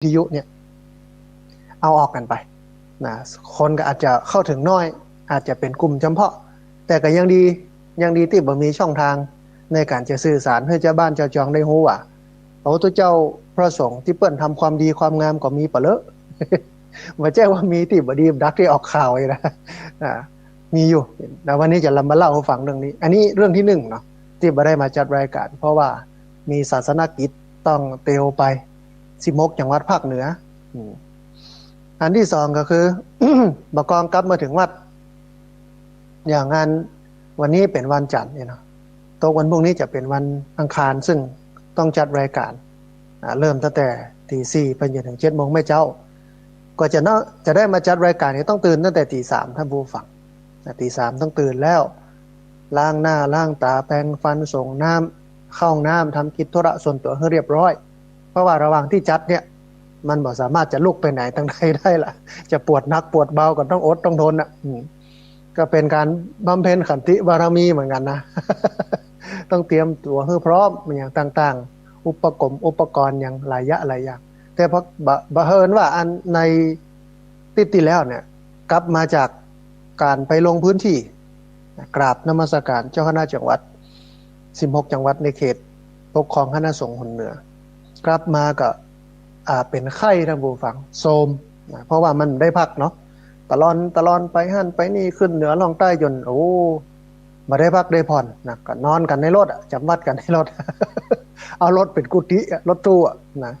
ทยุเนี่ยเอาออกกันไปนะคนก็อาจจะเข้าถึงน้อยอาจจะเป็นกลุ่มจำเพาะแต่ก็ยังดีที่บ่มีช่องทางในการจะสื่อสารให้เจ้าบ้านเจ้าจองได้รู้ว่าพระพุทธเจ้าพระสงฆ์ที่เปิ้นทำความดีความงามก็มีปะเลอะ มาแจ้งว่ามีที่บดีดักที่ออกข่าวเลยนะมีอยู่แล้ววันนี้จะมาเล่าให้ฟังเรื่องนี้อันนี้เรื่องที่หนึ่งเนาะที่บ่ได้มาจัดรายการเพราะว่ามีศาสนกิจต้องเตวไป16จังหวัดภาคเหนืออันที่สองก็คือ บกองกลับมาถึงวัดอย่างงานวันนี้เป็นวันจันทร์เนี่ยเนาะตกวันพรุ่งนี้จะเป็นวันอังคารซึ่งต้องจัดรายการเริ่มตั้งแต่ตี 4ไปจนถึง7 โมงแม่เจ้าก็จะได้มาจัดรายการนี้ต้องตื่นตั้งแต่ตี 3ท่านผู้ฟังตี 3ต้องตื่นแล้วล้างหน้าล้างตาแปรงฟันส่งน้ำเข้าห้องน้ำทำกิจธุระส่วนตัวให้เรียบร้อยเพราะว่าระหว่างที่จัดเนี่ยมันบ่สามารถจะลุกไปไหนทางใดได้ล่ะจะปวดนักปวดเบาก็ต้องอดต้องทนก็เป็นการบำเพ็ญขันติบารมีเหมือนกันนะ ต้องเตรียมตัวให้พร้อมอย่างต่างๆอุปกรณ์อย่างหลายอย่างแต่พอบังเอิญว่าอันในติดแล้วเนี่ยกลับมาจากการไปลงพื้นที่กราบนมัสการเจ้าคณะจังหวัด16จังหวัดในเขตปกครองคณะสงฆ์หนเหนือกลับมาก็เป็นไข้ท่านผู้ฟังโทมเพราะว่ามันได้พักเนาะตลอนไปหั่นไปนี่ขึ้นเหนือล่องใต้จนมาได้พักได้ผ่อนนะก็นอนกันในรถจำวัดกันในรถ เอารถเป็นกุฏิรถตู้นะ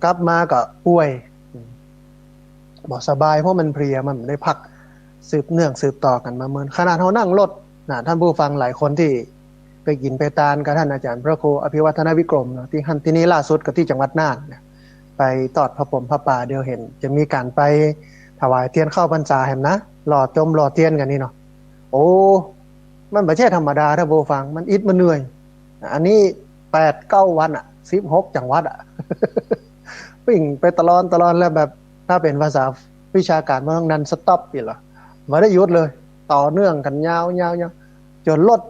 กลับมาก็ป่วยบ่สบายเพราะมันเพลียมันได้พักสืบต่อกันมาเหมือนขนาดเขานั่งรถนะท่านผู้ฟังหลายคนที่ไปกินไปตานกับท่านอาจารย์พระครูอภิวัฒนวิกรมนะที่นี้ล่าสุดกับที่จังหวัดน่านนะไปตอดพระพรหมพระป่าเดียวเห็นจะมีการไปถวายเทียนเข้าพรรษาเห็นนะหล่อเทียนกันนี่เนาะโอ้มันไม่ใช่ธรรมดาท่านผู้ฟังมันอิดมันเหนื่อยอันนี้8-9 วัน16จังหวัดวิ่งไปตลอดแล้วแบบถ้าเป็นภาษาวิชาการมันต้องนันสต็อปอีกเหรอไม่ได้หยุดเลยต่อเนื่องกันยาว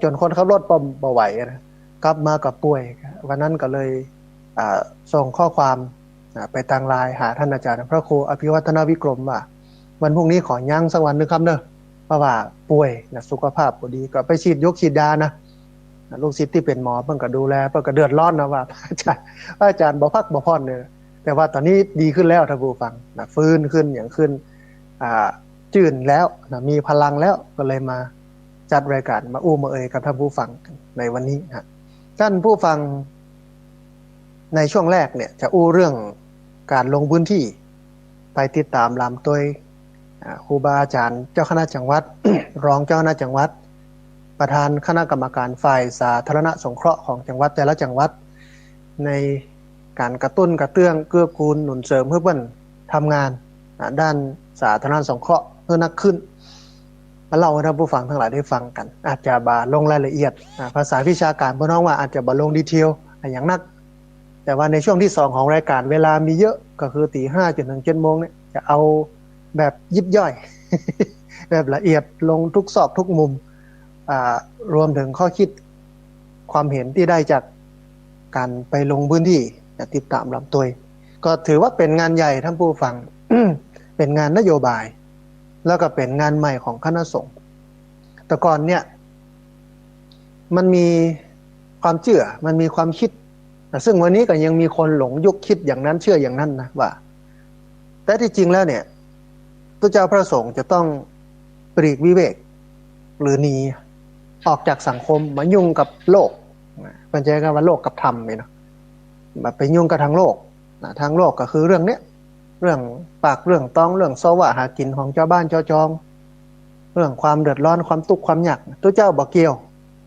จนคนขับรถบ่ไหวนะกลับมากับป่วยวันนั้นก็เลยส่งข้อความไปทางไลน์หาท่านอาจารย์พระครูอภิวัฒนวิกรมว่าวันพรุ่งนี้ขอยั่งสักวันนึงครับเนอะเพราะว่าป่วยนะสุขภาพพอดีก็ไปฉีดยานะลูกศิษย์ที่เป็นหมอเพิ่งก็ดูแลเพิ่งก็เดือดร้อนนะว่าอาจารย์บ่พักบ่พรเนี่ยแต่ว่าตอนนี้ดีขึ้นแล้วท่านผู้ฟังนะฟื้นขึ้นอย่างขึ้นจื่นแล้วนะมีพลังแล้วก็เลยมาจัดรายการมามากับท่านผู้ฟังในวันนี้นะท่านผู้ฟังในช่วงแรกเนี่ยจะเรื่องการลงพื้นที่ไปติดตามลำตัวครูบาอาจารย์เจ้าคณะจังหวัด รองเจ้าคณะจังหวัดประธานคณะกรรมการฝ่ายสาธารณสงเคราะห์ของจังหวัดแต่ละจังหวัดในการกระตุ้นกระเตื้องเกื้อกูลหนุนเสริมเพื่อเพิ่นทำงานด้านสาธารณสงเคราะห์เพื่อนักขึ้นมาเล่าให้ท่านผู้ฟังทั้งหลายได้ฟังกันอาจจะบ่ลงรายละเอียดภาษาวิชาการพี่น้องว่าอาจจะบ่ลงดีเทลอย่างนักแต่ว่าในช่วงที่2ของรายการเวลามีเยอะก็คือตี 5จนถึง7 โมงเนี่ยจะเอาแบบยิบย่อย แบบละเอียดลงทุกซอกทุกมุมรวมถึงข้อคิดความเห็นที่ได้จากการไปลงพื้นที่ติดตามลำตัวก็ถือว่าเป็นงานใหญ่ท่านผู้ฟัง เป็นงานนโยบายแล้วก็เป็นงานใหม่ของคณะสงฆ์แต่ก่อนเนี่ยมันมีความเชื่อมันมีความคิดซึ่งวันนี้ก็ยังมีคนหลงยุคคิดอย่างนั้นเชื่ออย่างนั้นนะว่าแต่ที่จริงแล้วเนี่ยพระเจ้าพระสงฆ์จะต้องปลีกวิเวกหรือหนีออกจากสังคมมายุ่งกับโลกปัญญากันว่าโลกกับธรรมเนาะมาไปยุ่งกับทางโลกทางโลกก็คือเรื่องเนี้ยเรื่องปากเรื่องต้องเรื่องเสวะหากินของเจ้าบ้านเจ้าจองเรื่องความเดือดร้อนความทุกข์ความยากตัวเจ้าบ่เกี่ยว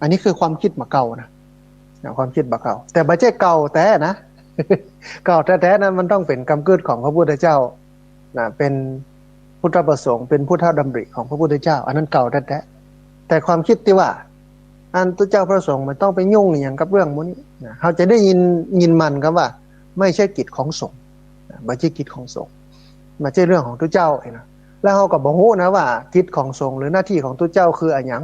อันนี้คือความคิดมาเก่านะความคิดบ่เก่าแต่บ่ใช่เก่าแต่นะ เก่าแท้ๆนั้นมันต้องเป็นกำเกิดของพระพุทธเจ้าเป็นพุทธประสงค์เป็นพุทธดำริของพระพุทธเจ้าอันนั้นเก่าแท้ๆแต่ความคิดที่ว่าอันตัวเจ้าพระสงฆ์มันต้องไปยุ่งอย่างกับเรื่องพวกนี้เขาจะได้ยินมันครับว่าไม่ใช่กิจของสงฆ์ไม่ใช่กิจของสงฆ์ไม่ใช่เรื่องของตัวเจ้าเองนะแล้วเขาก็บอกฮู้นะว่ากิจของสงฆ์หรือหน้าที่ของตัวเจ้าคืออะไรอย่าง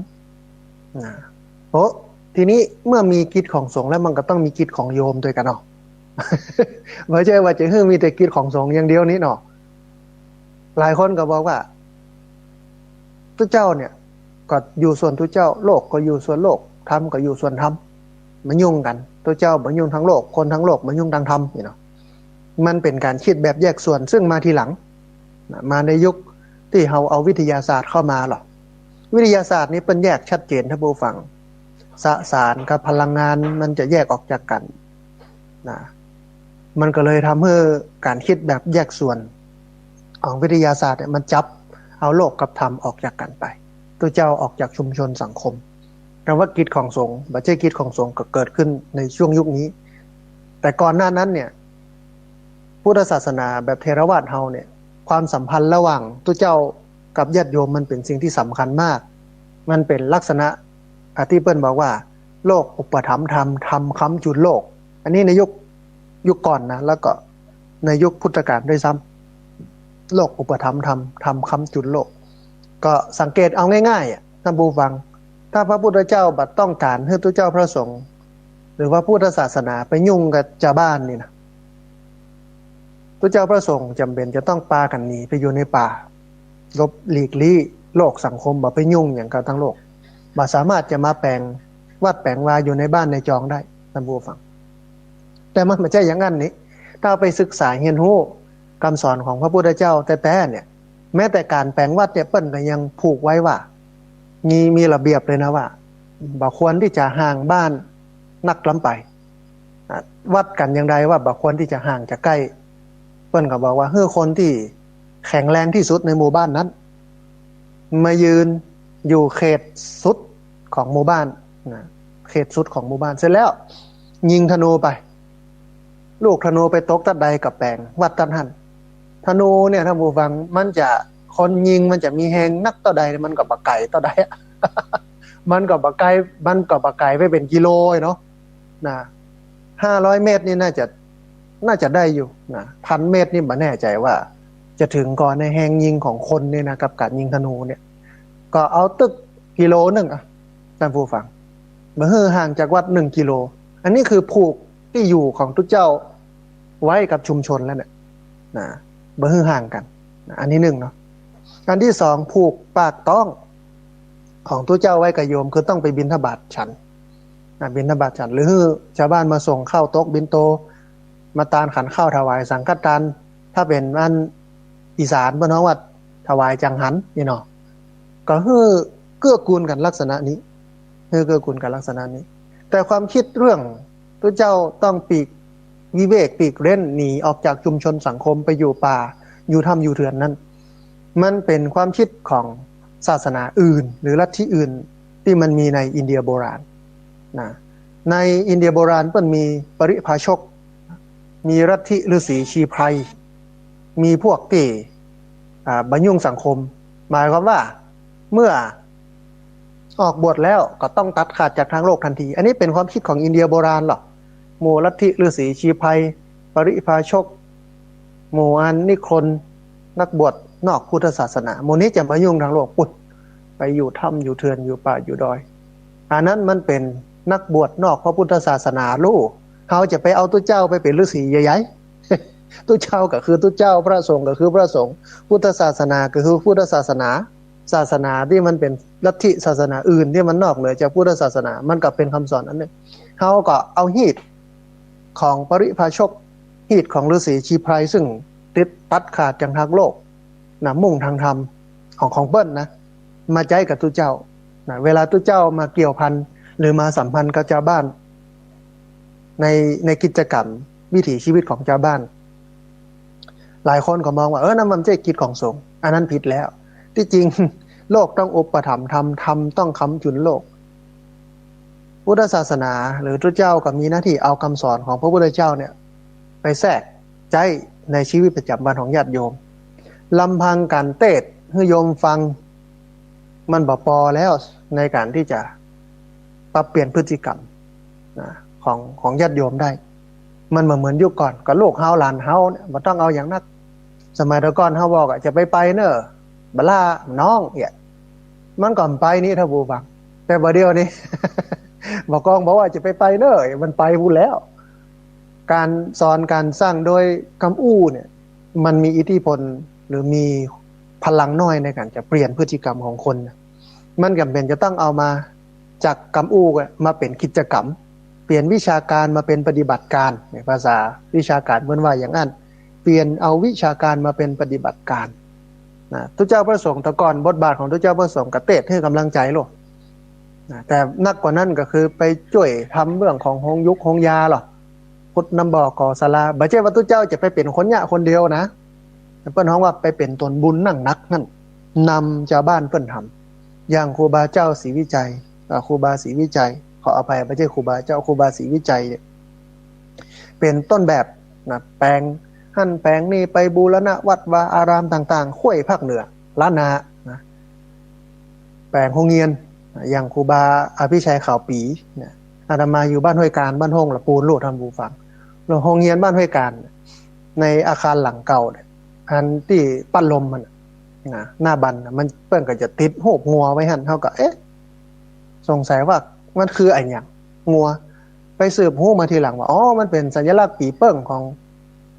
เพราะทีนี้เมื่อมีกิจของสงฆ์แล้วมันก็ต้องมีกิจของโยมด้วยกันเนาะ ไม่ใช่ว่าจะมีแต่กิจของสงฆ์อย่างเดียวนี้เนาะหลายคนก็บอกว่าทุกเจ้าเนี่ยก็อยู่ส่วนทุกเจ้าโลกก็อยู่ส่วนโลกธรรมก็อยู่ส่วนธรรมมันยุ่งกันทุกเจ้ามันยุ่งทั้งโลกคนทั้งโลกมันยุ่งทั้งธรรมเนาะมันเป็นการคิดแบบแยกส่วนซึ่งมาทีหลังมาในยุคที่เราเอาวิทยาศาสตร์เข้ามาหรอวิทยาศาสตร์นี้เป็นแยกชัดเจนท่านผู้ฟังสสารกับพลังงานมันจะแยกออกจากกันนะมันก็เลยทำให้การคิดแบบแยกส่วนของวิทยาศาสตร์เนี่ยมันจับเอาโลกกับธรรมออกจากกันไปตัวเจ้าออกจากชุมชนสังคมแต่ว่ากิจของสงฆ์บัจเจกิจของสงฆ์ก็เกิดขึ้นในช่วงยุคนี้แต่ก่อนหน้านั้นเนี่ยพุทธศาสนาแบบเทรวาสเฮาเนี่ยความสัมพันธ์ระหว่างตัวเจ้ากับญาติโยมมันเป็นสิ่งที่สำคัญมากมันเป็นลักษณะที่เปิ้ลบอกว่าโลกอุปถัมภ์ธรรมธรรมค้ำจุนโลกอันนี้ในยุคก่อนนะแล้วก็ในยุคพุทธกาลด้วยซ้ำโลกอุปถัมภ์ธรรมธรรมค้ำจุนโลกก็สังเกตเอาง่ายๆท่านผู้ฟังถ้าพระพุทธเจ้าบัดต้องการให้ตัวเจ้าพระสงฆ์หรือว่าพุทธศาสนาไปยุ่งกับชาวบ้านนี่นะตัวเจ้าพระสงฆ์จำเป็นจะต้องปากันหนีไปอยู่ในป่าลบหลีกลี่โลกสังคมบ่ไปยุ่งอย่างกับทั้งโลกบ่สามารถจะมาแปลงวัดแปลงวาอยู่ในบ้านในจองได้ท่านผู้ฟังแต่มันไม่ใช่อย่างนั้นนี่ถ้าไปศึกษาเรียนรู้คำสอนของพระพุทธเจ้าแต่เนี่ยแม้แต่การแปลงวัดเนี่ยเปิ้ลก็ยังผูกไว้ว่ามีระเบียบเลยนะว่าบ่ควรที่จะห่างบ้านนักล้ำไปวัดกันอย่างไรว่าบ่ควรที่จะห่างจะใกล้เปิ้ลก็บอกว่าคนที่แข็งแรงที่สุดในหมู่บ้านนั้นมายืนอยู่เขตสุดของหมู่บ้านนะเขตสุดของหมู่บ้านเสร็จแล้วยิงธนูไปลูกธนูไปตกตัดใดกับแปลงวัดตันหันธนูเนี่ยท่านผู้ฟังมันจะคนยิงมันจะมีแหงนักต่อใดมันก็บะไก่ต่อใด มันก็บะไก่ไปเป็นกิโลเนาะนะ500 เมตรนี่น่าจะได้อยู่นะ1,000 เมตรนี่ไม่แน่ใจว่าจะถึงก่อนในแหงยิงของคนเนี่ยนะกับการยิงธนูเนี่ยก็เอาตึกกิโลนึงอ่ะท่านผู้ฟังเมื่อห่างจากวัด1 กิโลอันนี้คือผูกที่อยู่ของทุกเจ้าไว้กับชุมชนแล้วเนี่ยนะเมื่อห่างกันนะอันนี้1เนาะอันที่2ผูกปากต้องของทุกเจ้าไว้กับโยมคือต้องไปบิณฑบาตฉันบิณฑบาตฉันหรือชาวบ้านมาส่งข้าวโต๊ะบิณโตมาตานขันข้าวถวายสังฆทานถ้าเป็นอันอีสานบ้านนอกวัดถวายจังหันนี่เนาะก็เกื้อกูลกันลักษณะนี้เกื้อกูลกันลักษณะนี้แต่ความคิดเรื่องพระเจ้าต้องปีกวิเวกปีกเร้นหนีออกจากชุมชนสังคมไปอยู่ป่าอยู่ถ้ำอยู่เถื่อนนั้นมันเป็นความคิดของศาสนาอื่นหรือลัทธิอื่นที่มันมีในอินเดียโบราณนะในอินเดียโบราณมันมีปริภาชกมีลัทธิฤาษีชีไพรมีพวกที่บรรยุ่งสังคมหมายความว่าเมื่อออกบวชแล้วก็ต้องตัดขาดจากทางโลกทันทีอันนี้เป็นความคิดของอินเดียโบราณหรอหมู่ลัทธิฤาษีชีไพรปริภาชกหมู่อันนิครนนักบวชนอกพุทธศาสนาหมู่นี้จะมายุ่งทางโลกปุดไปอยู่ถ้ำอยู่เถื่อนอยู่ป่าอยู่ดอยอันนั้นมันเป็นนักบวชนอกพระพุทธศาสนาลูกเขาจะไปเอาตัวเจ้าไปเป็นฤาษีใหญ่ๆตัวเจ้าก็คือตัวเจ้าพระสงฆ์ก็คือพระสงฆ์พุทธศาสนาก็คือพุทธศาสนาที่มันเป็นลัทธิศาสนาอื่นที่มันนอกเหนือจากพุทธศาสนามันก็เป็นคำสอนอันนึงเขาก็เอาหีดของปริภาชกหีดของฤาษีชีไพรซึ่งติดตัดขาดจากทางโลกนะมุ่งทางธรรมของเปิ้ลนะมาใจกับตัวเจ้านะเวลาตัวเจ้ามาเกี่ยวพันหรือมาสัมพันธ์กับชาวบ้านในกิจกรรมวิถีชีวิตของชาวบ้านหลายคนก็มองว่านั่นมันไม่ใช่กิจของสงฆ์อันนั้นผิดแล้วที่จริงโลกต้องอุปถัมภ์ธรรมต้องค้ำจุนโลกพุทธศาสนาหรือพระเจ้าก็มีหน้าที่เอาคำสอนของพระพุทธเจ้าเนี่ยไปแทรกใจในชีวิตประจำวันของญาติโยมลำพังการเทศน์ให้โยมฟังมันบ่พอแล้วในการที่จะปรับเปลี่ยนพฤติกรรมของญาติโยมได้มันเหมือนยุคก่อนก็ลูกเฮาหลานเฮาเนี่ยบ่ต้องเอาอย่างนักสมัยก่อนเฮาบอกจะไปเนอะบลาน้องเนี่ยมันก่อนไปนี่ถ้าบูฟังแต่บ่เดียวนี้บอกกองบอกว่าจะไปเนอะมันไปพูดแล้ว การสอนการสร้างโดยคำอู้เนี่ยมันมีอิทธิพลหรือมีพลังน้อยในการจะเปลี่ยนพฤติกรรมของคนมันจำเป็นจะต้องเอามาจากคำอู้มาเป็นกิจกรรมเปลี่ยนวิชาการมาเป็นปฏิบัติการในภาษาวิชาการเหมือนว่าอย่างนั้นเปลี่ยนเอาวิชาการมาเป็นปฏิบัติการนะทุกเจ้าพระสงฆ์แต่ก่อนบทบาทของทุกเจ้าพระสงฆ์กระเตะให้กำลังใจโลกนะแต่นักกว่านั้นก็คือไปช่วยทำเรื่องของหงยุคหงยาหรอพุทธนำบ่อก่อศาลาบ่ใช่ว่าทุกเจ้าจะไปเป็นคนยะคนเดียวนะเปิ้นฮ้องว่าไปเป็นตนบุญนั่งนักนั่นนำชาวบ้านเปิ้นทำอย่างครูบาเจ้าศรีวิจัยครูบาศรีวิจัยขออภัยไม่ใช่ครูบาเจ้าครูบาศรีวิจัยเนี่ยเป็นต้นแบบนะแปลงหั่นแปลงนี่ไปบูรณะวัดวาอารามต่างๆห้วยภาคเหนือล้านนานะแปลงโรงเรียนอย่างครูบาอภิชัยขาวปีเนี่ยอาตมาอยู่บ้านห้วยการบ้านห้องละปูนโลดทำบูฟังโรงเรียนบ้านห้วยการในอาคารหลังเก่าเนี่ยอันที่ปั้นลมมันนะหน้าบันมันเปิ้นก็จะติดโหบงัวไว้หั่นเท่ากับสงสัยว่ามันคืออะไรอย่างงัวไปสืบหู้มาทีหลังว่าอ๋อมันเป็นสัญลักษณ์ปีเปิ้งของ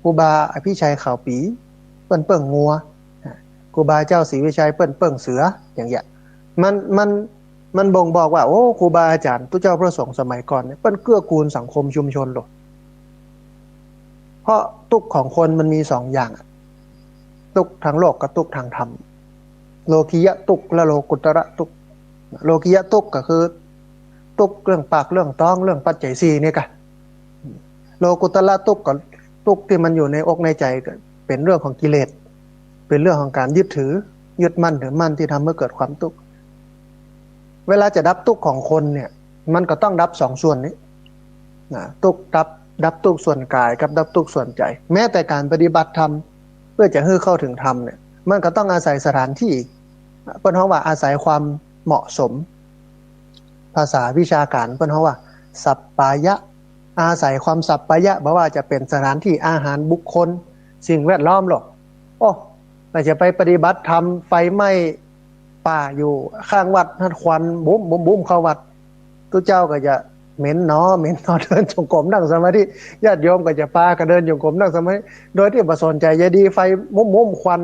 ครูบาอภิชัยขาวปีเปิ้นเปิ้งงัวครูบาเจ้าศรีวิชัยเปิ้นเปิ้งเสืออย่างเงี้ยมันบ่งบอกว่าโอ้ครูบาอาจารย์ตุเจ้าพระสงฆ์สมัยก่อนเนี่ยเปิ้นเกื้อกูลสังคมชุมชนหรอกเพราะทุกข์ของคนมันมีสองอย่างทุกข์ทางโลกกับทุกข์ทางธรรมโลกิยะทุกข์และโลกุตระทุกข์โลกิยะทุกข์ก็คือทุกข์เรื่องปากเรื่องท้องเรื่องปัจจัย4นี่กะโลกุตระทุกข์ก็ทุกข์ที่มันอยู่ในอกในใจก็เป็นเรื่องของกิเลสเป็นเรื่องของการยึดถือยึดมั่นถือมั่นที่ทำให้เกิดความทุกข์เวลาจะดับทุกข์ของคนเนี่ยมันก็ต้องดับ2ส่วนนี้นะทุกข์ดับทุกข์ส่วนกายกับดับทุกข์ส่วนใจแม้แต่การปฏิบัติธรรมเพื่อจะให้เข้าถึงธรรมเนี่ยมันก็ต้องอาศัยสถานที่เปิ้นฮ้องว่าอาศัยความเหมาะสมภาษาวิชาการเปิ้นฮ้องว่าสัปปายะอาศัยความสัปปายะบ่ว่าจะเป็นสถานที่อาหารบุคคลสิ่งแวดล้อมหรอกโอ้เราจะไปปฏิบัติธรรมไฟไหม้ป่าอยู่ข้างวัดนั่นควันบุ้มเข้าวัดตุเจ้าก็จะเหม็นเนาะเดินจงกรมนั่งสมาธิญาติโยมก็จะพากันเดินจงกรมนั่งสมาธิโดยที่บ่สนใจยายดีไฟมุ้มควัน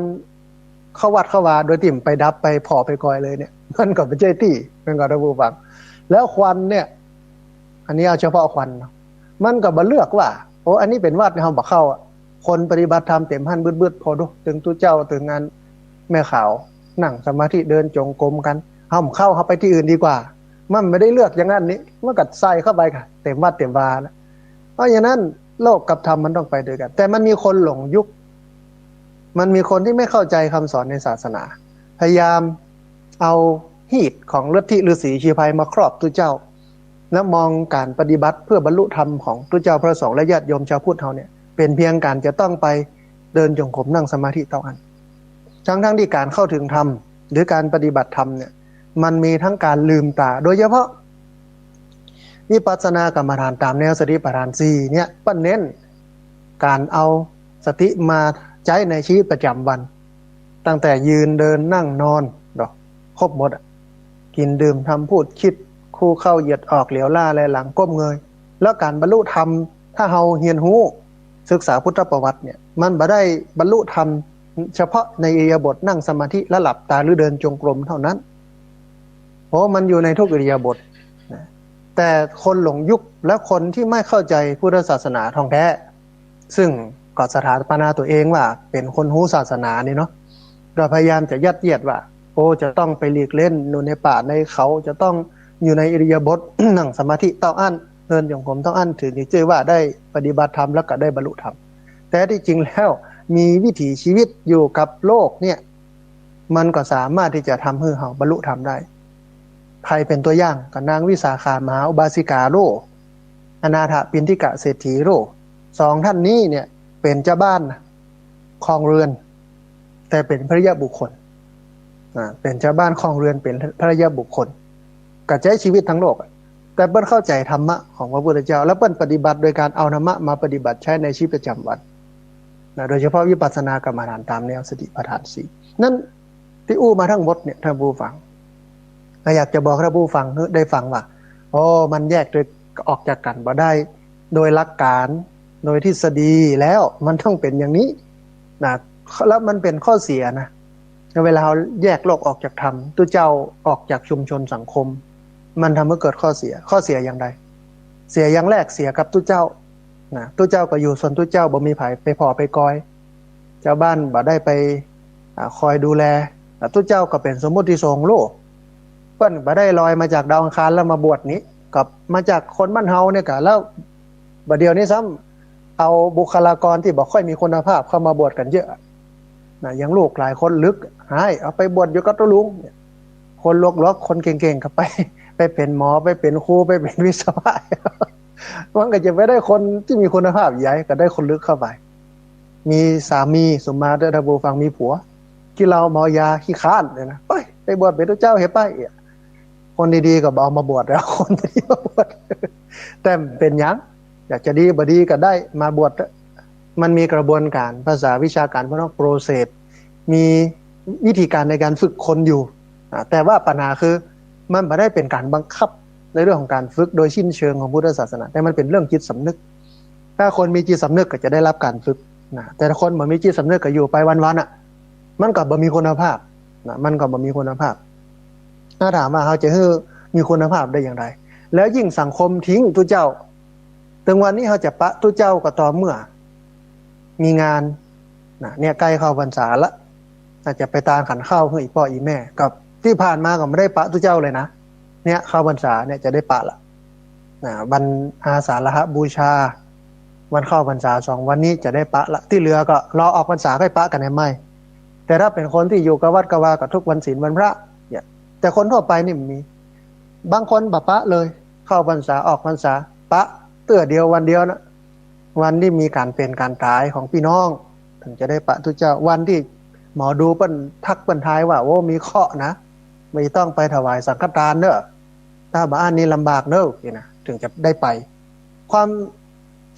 เข้าวัดเข้าวาโดยติ่มไปดับไปพอไปกอยเลยเนี่ยมันก็เป็นใจตี้มันก็ระบุฟังแล้วควันเนี่ยอันนี้เอาเฉพาะควันมันก็บ่เลือกว่าโอ้อันนี้เป็นวัดเฮาบ่เข้าคนปฏิบัติธรรมเต็มหันบืดพอดูถึงตุเจ้าถึงงานแม่ขาวนั่งสมาธิเดินจงกรมกันเฮาเข้าไปที่อื่นดีกว่ามันไม่ได้เลือกอย่างนั้นนี้มันก็ใส่เข้าไปค่ะเต็มวัดเต็มวาแล้วเพราะฉะนั้นโลกกับธรรมมันต้องไปด้วยกันแต่มันมีคนหลงยุคมันมีคนที่ไม่เข้าใจคำสอนในศาสนาพยายามเอาหีดของลัทธิฤาษีชีพายมาครอบตุเจ้าแล้วมองการปฏิบัติเพื่อบรรลุธรรมของตุเจ้าพระสงฆ์และญาติโยมชาวพุทธเฮาเนี่ยเป็นเพียงการจะต้องไปเดินจงกรมนั่งสมาธิเท่านั้นทั้งที่การเข้าถึงธรรมหรือการปฏิบัติธรรมเนี่ยมันมีทั้งการลืมตาโดยเฉพาะวิปัสสนากรรมฐานตามแนวสติปัฏฐาน4เนี่ยปั้นเน้นการเอาสติมาใช้ในชีวิตประจำวันตั้งแต่ยืนเดินนั่งนอนดอกครบหมดกินดื่มทำพูดคิดคู่เข้าเหยียดออกเหลียวล่าแลหลังก้มเงยแล้วการบรรลุธรรมถ้าเฮาเรียนรู้ศึกษาพุทธประวัติเนี่ยมันบ่ได้บรรลุธรรมเฉพาะในอิริยาบถนั่งสมาธิและหลับตาหรือเดินจงกรมเท่านั้นเพราะมันอยู่ในทุกอิริยาบถแต่คนหลงยุคและคนที่ไม่เข้าใจพุทธศาสนาท่องแท้ซึ่งก็สถาปนาตัวเองว่าเป็นคนรู้ศาสนานี่เนาะก็พยายามจะยัดเยียดว่าโอ้จะต้องไปหลีกเล่นอยู่ในป่าในเขาจะต้องอยู่ในอิริยาบถ นั่งสมาธิต้องอั้นเดินจงกรมต้องอั้นถึงจะชื่อว่าได้ปฏิบัติธรรมแล้วก็ได้บรรลุธรรมแต่ที่จริงแล้วมีวิถีชีวิตอยู่กับโลกเนี่ยมันก็สามารถที่จะทำให้เราบรรลุธรรมได้ใครเป็นตัวอย่างกับนางวิสาขามหาอุบาสิกาโลอนาถปิณฑิกะเศรษฐีโล2ท่านนี้เนี่ยเป็นเจ้าบ้านครองเรือนแต่เป็นภริยบุคคลเป็นเจ้าบ้านครองเรือนเป็นภริยบุคคลกระจายชีวิตทั้งโลกแต่เปิ้นเข้าใจธรรมะของพระพุทธเจ้าแล้วเปิ้นปฏิบัติโดยการเอาธรรมะมาปฏิบัติใช้ในชีวิตประจำวันโดยเฉพาะวิปัสสนากรรมฐานตามแนวสติปัฏฐาน4นั่นที่อู้มาทั้งหมดเนี่ยท่านผู้ฟังอยากจะบอกท่านผู้ฟังได้ฟังว่าโอ้มันแยกโดยออกจากกันบ่ได้โดยหลักการ โดยทฤษฎีแล้วมันต้องเป็นอย่างนี้นะแล้วมันเป็นข้อเสียนะเวลาเราแยกโลกออกจากธรรมตัวเจ้าออกจากชุมชนสังคมมันทำให้เกิดข้อเสียอย่างไรเสียอย่างแรกเสียกับตัวเจ้านะตัวเจ้าก็อยู่ส่วนตัวเจ้าบ่มีไผไปพอไปกอยเจ้าบ้านบ่ได้ไปคอยดูแลตัวเจ้าก็เป็นสมมุติทรงโลกเปิ้นบ่ได้ลอยมาจากดาวอังคารแล้วมาบวชนี้กับมาจากคนบ้านเฮาเนี่ยกะแล้วบัดเดียวนี้ซ้ำเอาบุคลากรที่บ่ค่อยมีคุณภาพเข้ามาบวชกันเยอะนะยังลูกหลายคนลึกหายเอาไปบวชอยู่กับตัวลุงคนลวกๆคนเก่งๆก็ไปเป็นหมอไปเป็นครูไปเป็นวิศวะมันก็จะไม่ได้คนที่มีคุณภาพใหญ่ก็ได้คนลึกเข้าไปมีสามีสมมาตรดับบูฟังมีผัวที่เราเมายาขี้ค้านเลยนะไปบวชเป็นพระเจ้าเฮ้ไปคนดีๆก็เอามาบวชแล้วคนดีมาบวชแต่เป็นยังอยากจะดีบดีก็ได้มาบวชมันมีกระบวนการภาษาวิชาการพวกนั้นโปรเซสมีวิธีการในการฝึกคนอยู่แต่ว่าปัญหาคือมันไม่ได้เป็นการบังคับในเรื่องของการฝึกโดยสิ้นเชิงของพุทธศาสนาแต่มันเป็นเรื่องจิตสำนึกถ้าคนมีจิตสำนึกก็จะได้รับการฝึกนะแต่ถ้าคนไม่มีจิตสำนึกก็อยู่ไปวันๆมันก็บ่มีคุณภาพนะมันก็บ่มีคุณภาพถ้าถามว่าเขาจะให้มีคุณภาพได้อย่างไรแล้วยิ่งสังคมทิ้งตัวเจ้าถึงวันนี้เขาจะปะตัวเจ้าก็ต่อเมื่อมีงานนะเนี่ยใกล้เข้าพรรษาละอาจจะไปตามขันข้าวให้อีพ่ออีแม่กับที่ผ่านมาก็ไม่ได้ปะตัวเจ้าเลยนะเนี่ยเข้าพรรษาเนี่ยจะได้ปะละวันอาสาฬหบูชาวันเข้าพรรษา2 วันนี้จะได้ปะละที่เหลือก็รอออกพรรษาค่อยปะกันให้ไหมแต่ถ้าเป็นคนที่อยู่กับวัดกับวากับทุกวันศีลวันพระเนี่ยแต่คนทั่วไปนี่มีบางคนปะเลยเข้าพรรษาออกพรรษาปะเตื้อเดียววันเดียวนะวันที่มีการเป็นการตายของพี่น้องถึงจะได้ปะทุกเจ้าวันที่หมอดูเปิ้นทักเปิ้นทายว่าโอ้มีเคราะห์นะไม่ต้องไปถวายสังฆทานเนอะถ้าบ้านนี้ลำบากเนอะนะถึงจะได้ไปความ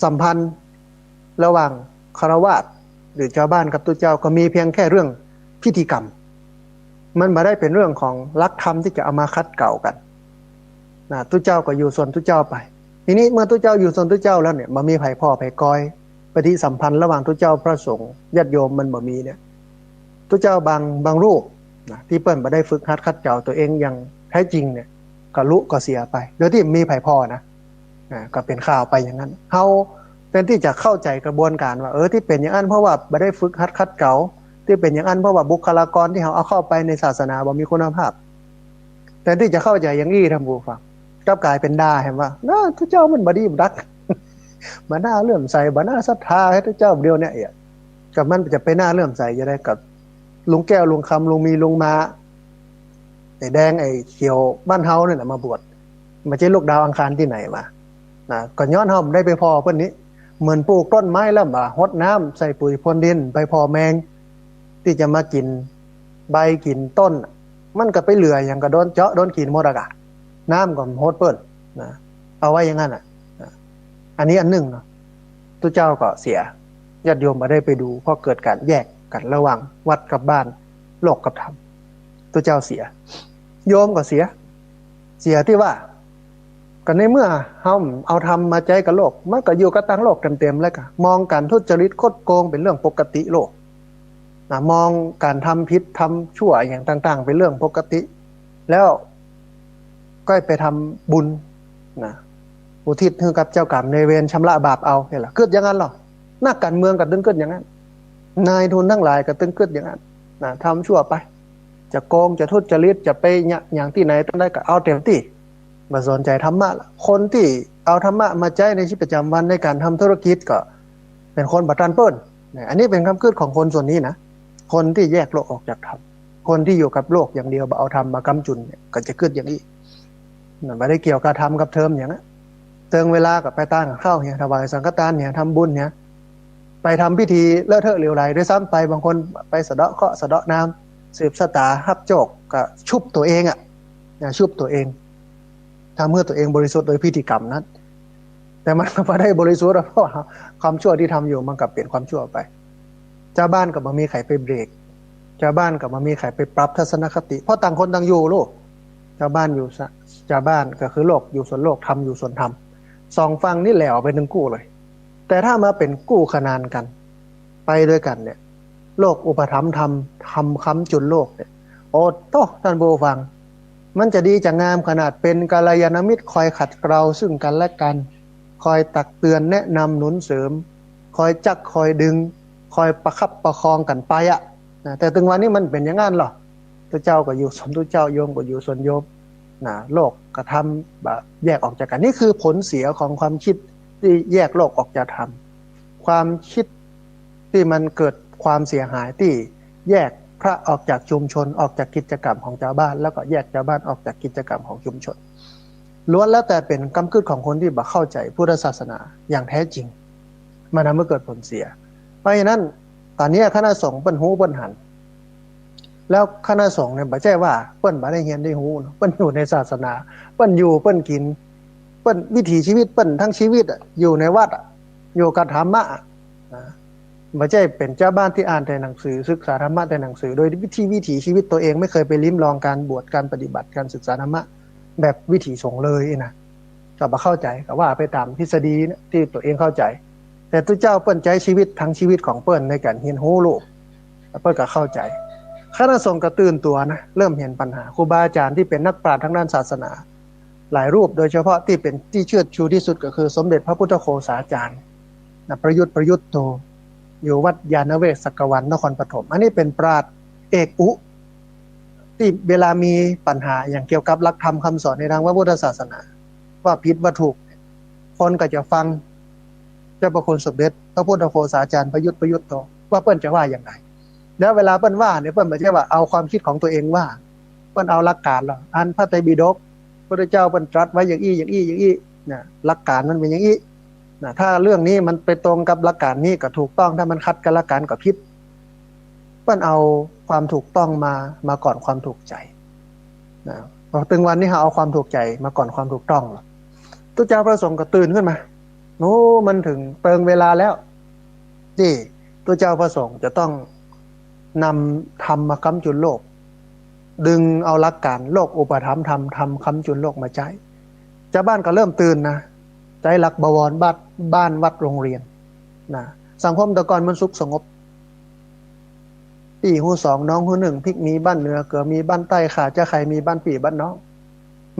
สัมพันธ์ระหว่างคฤหัสถ์หรือชาวบ้านกับตัวเจ้าก็มีเพียงแค่เรื่องพิธีกรรมมันไม่ได้เป็นเรื่องของหลักธรรมที่จะเอามาคัดเกลากันนะตัวเจ้าก็อยู่ส่วนตัวเจ้าไปทีนี้เมื่อตัวเจ้าอยู่ส่วนตัวเจ้าแล้วเนี่ยมันมีไผ่พ่อไผ่กอยปฏิสัมพันธ์ระหว่างตัวเจ้าพระสงฆ์ญาติโยมมันบ่มีเนี่ยตัวเจ้าบางรูปนะที่เปิ้นบ่ได้ฝึกหัดคัดเกลาตัวเองอย่างแท้จริงเนี่ยก็ลุก็เสียไปโดยที่มีไผ่พ่อนะก็เป็นข่าวไปอย่างนั้นเฮาเป็นที่จะเข้าใจกระบวนการว่าที่เป็นอย่างนั้นเพราะว่าบ่ได้ฝึกหัดคัดเกลาที่เป็นอย่างนั้นเพราะว่าบุคลากรที่เฮาเอาเข้าไปในศาสนาบ่มีคุณภาพแต่ที่จะเข้าใจอย่างนี้ท่านผู้ฟังกลับกลายเป็นด่าเห็นว่าพระเจ้ามันบ่ดีบ่ดักบ่น่าเลื่อมใสบ่น่าศรัทธาให้พระเจ้าเดียวเนี่ยกับมันจะไปน่าเลื่อมใสจะได้กับลุงแก้วลุงคำลุงมีลุงมาไอ้แดงไอ้เขียวบ้านเฮาเนี่ยมาบวชมาเจอลูกดาวอังคารที่ไหนมาก็ย้อนเฮาได้ไปพอเพิ่นนี้เหมือนปลูกต้นไม้แล้วบ่รดน้ำใส่ปุ๋ยพรวนดินไปพอแมงที่จะมากินใบกินต้นมันก็ไปเหลืออย่างก็โดนเจาะโดนกินหมดอ่ะน้ำก็โหดเปิ้นนะเอาไว้อย่างนั้นอันนี้อันหนึ่งเนาะตัวเจ้าก็เสียญาติโยมมาได้ไปดูเพราะเกิดการแยกกันระหว่างวัดกับบ้านโลกกับธรรมตัวเจ้าเสียโยมก็เสียที่ว่าก็ในเมื่อเฮาเอาธรรมมาใจกับโลกมันก็อยู่กับตั้งโลกเต็มๆแล้วก็มองการทุจริตคดโกงเป็นเรื่องปกติโลกมองการทำผิดทำชั่วอย่างต่างๆเป็นเรื่องปกติแล้วก็ไปทำบุญอุทิศให้กับเจ้ากรรมนายเวรชำระบาปเอาเนี่ยแหละเกิดอย่างนั้นหรอนักการเมืองก็ตึงเกิดอย่างนั้นนายทุนทั้งหลายก็ตึงเกิดอย่างนั้นทำชั่วไปจะโกงจะทุจริตจะไปอย่างที่ไหนต้องได้ก็เอาเต็มที่มาสนใจธรรมะคนที่เอาธรรมะมาใช้ในชีวิตประจำวันในการทำธุรกิจก็เป็นคนบัตรเปิ้ลอันนี้เป็นคำพูดของคนส่วนนี้นะคนที่แยกโลกออกจากธรรมคนที่อยู่กับโลกอย่างเดียวเอาธรรมมากำจุนเนี่ยก็จะเกิดอย่างนี้ไม่ได้เกี่ยวกับธรรมกับเทอมอย่างนั้นเติงเวลากับไปต้านข้าวเนี่ยถวายสังฆทานเนี่ยทำบุญเนี่ยไปทำพิธีเลอะเทอะเหลวไหลด้วยซ้ำไปบางคนไปสะเดาะเคราะห์สะเดาะน้ำสืบชะตาฮับโจกก็ชุบตัวเองชุบตัวเองทำเพื่อตัวเองบริสุทธิ์โดยพิธีกรรมนั้นแต่มันไม่ได้บริสุทธิ์เพราะความชั่วที่ทำอยู่มันกลับเปลี่ยนความชั่วไปเจ้าบ้านกับมามีไข่ไปเบรกเจ้าบ้านกับมามีไข่ไปปรับทัศนคติเพราะต่างคนต่างอยู่โลกเจ้าบ้านอยู่เจ้าบ้านก็คือโลกอยู่ส่วนโลกทำอยู่ส่วนทำสองฝั่งนี่แหลวไปหนึ่งกู้เลย แต่ถ้ามาเป็นกู้ขนานกันไปด้วยกันเนี่ยโลกอุปถัมภ์ทำค้ำจุนโลกเนี่ยโอ้โตท่านผู้ฟังมันจะดีจะงามขนาดเป็นกัลยาณมิตรคอยขัดเกลาซึ่งกันและกันคอยตักเตือนแนะนำหนุนเสริมคอยจักคอยดึงคอยประคับประคองกันไปอะนะแต่ถึงวันนี้มันเป็นอย่างนั้นหรอตัวเจ้าก็อยู่ส่วนตัวเจ้าโยมก็อยู่ส่วนโยมนะโลกกระทำแบบแยกออกจากกันนี่คือผลเสียของความคิดที่แยกโลกออกจากธรรมความคิดที่มันเกิดความเสียหายที่แยกพระออกจากชุมชนออกจากกิจกรรมของชาวบ้านแล้วก็แยกชาวบ้านออกจากกิจกรรมของชุมชนล้วนแล้วแต่เป็นกำพืชของคนที่บ่เข้าใจพุทธศาสนาอย่างแท้จริงมันทำให้เกิดผลเสียเพราะฉะนั้นตอนนี้คณะสงฆ์เปิ้นหูเปิ้นหันแล้วคณะสงฆ์เนี่ยบ่ใช่ว่าเปิ้นบ่ได้เรียนได้หูเปิ้นอยู่ในศาสนาเปิ้นอยู่เปิ้นกินเปิ้นวิถีชีวิตเปิ้นทั้งชีวิตอยู่ในวัดอยู่กับธรรมะนะไม่ใช่เป็นเจ้าบ้านที่อ่านแต่หนังสือศึกษาธรรมะแต่หนังสือโดยวิถีชีวิตตัวเองไม่เคยไปลิ้มลองการบวชการปฏิบัติการศึกษาธรรมะแบบวิถีสงฆ์เลยนะก็บ่เข้าใจก็ว่าไปตามทฤษฎีที่ตัวเองเข้าใจแต่ตัวเจ้าเปิ้นใจชีวิตทั้งชีวิตของเปิ้นในการเรียนรู้โลกเปิ้นก็เข้าใจคณะสงฆ์ก็ตื่นตัวนะเริ่มเห็นปัญหาครูบาอาจารย์ที่เป็นนักปราชญ์ทางด้านศาสนาหลายรูปโดยเฉพาะที่เป็นที่เชิดชูที่สุดก็คือสมเด็จพระพุทธโฆษาจารย์ประยุทธ์โตอยู่วัดยานเวศสักวันนครปฐมอันนี้เป็นปราชญ์เอกอุที่เวลามีปัญหาอย่างเกี่ยวกับหลักธรรมคำสอนในทางพระพุทธศาสนาว่าผิดว่าถูกคนก็จะฟังเจ้าพระคุณสมเด็จพระพุทธโฆษาจารย์ประยุทธ์โตว่าเปิ้นจะว่าอย่างไรแล้วเวลาเปิ้นว่าเนี่ยเปิ้นไม่ใช่ว่าเอาความคิดของตัวเองว่าเปิ้นเอาหลักการหรอกอันพระไตรปิฎกพระเจ้าเปิ้นตรัสไว้อย่างอี้นะหลักการมันเป็นอย่างนี้นะถ้าเรื่องนี้มันไปตรงกับหลักการนี้ก็ถูกต้องถ้ามันขัดกับหลักการก็ผิดเปิ้นเอาความถูกต้องมาก่อนความถูกใจนะพอถึงวันนี้เอาความถูกใจมาก่อนความถูกต้องตัวเจ้าพระสงฆ์ก็ตื่นขึ้นมาโอ้มันถึงเติงเวลาแล้วที่ตัวเจ้าพระสงฆ์จะต้องนำธรรมมาค้ำจุนโลกดึงเอาหลักการโลกอุปถัมภ์ธรรมค้ำจุนโลกมาใช้ชาวบ้านก็เริ่มตื่นนะใจหลักบวรบ้านวัดโรงเรียนนะสังคมแต่ก่อนมันสุขสงบปีหูสองน้องหูหนึ่งพริกมีบ้านเหนือเกือมีบ้านใต้ขาจะใครมีบ้านปีบ้านน้อง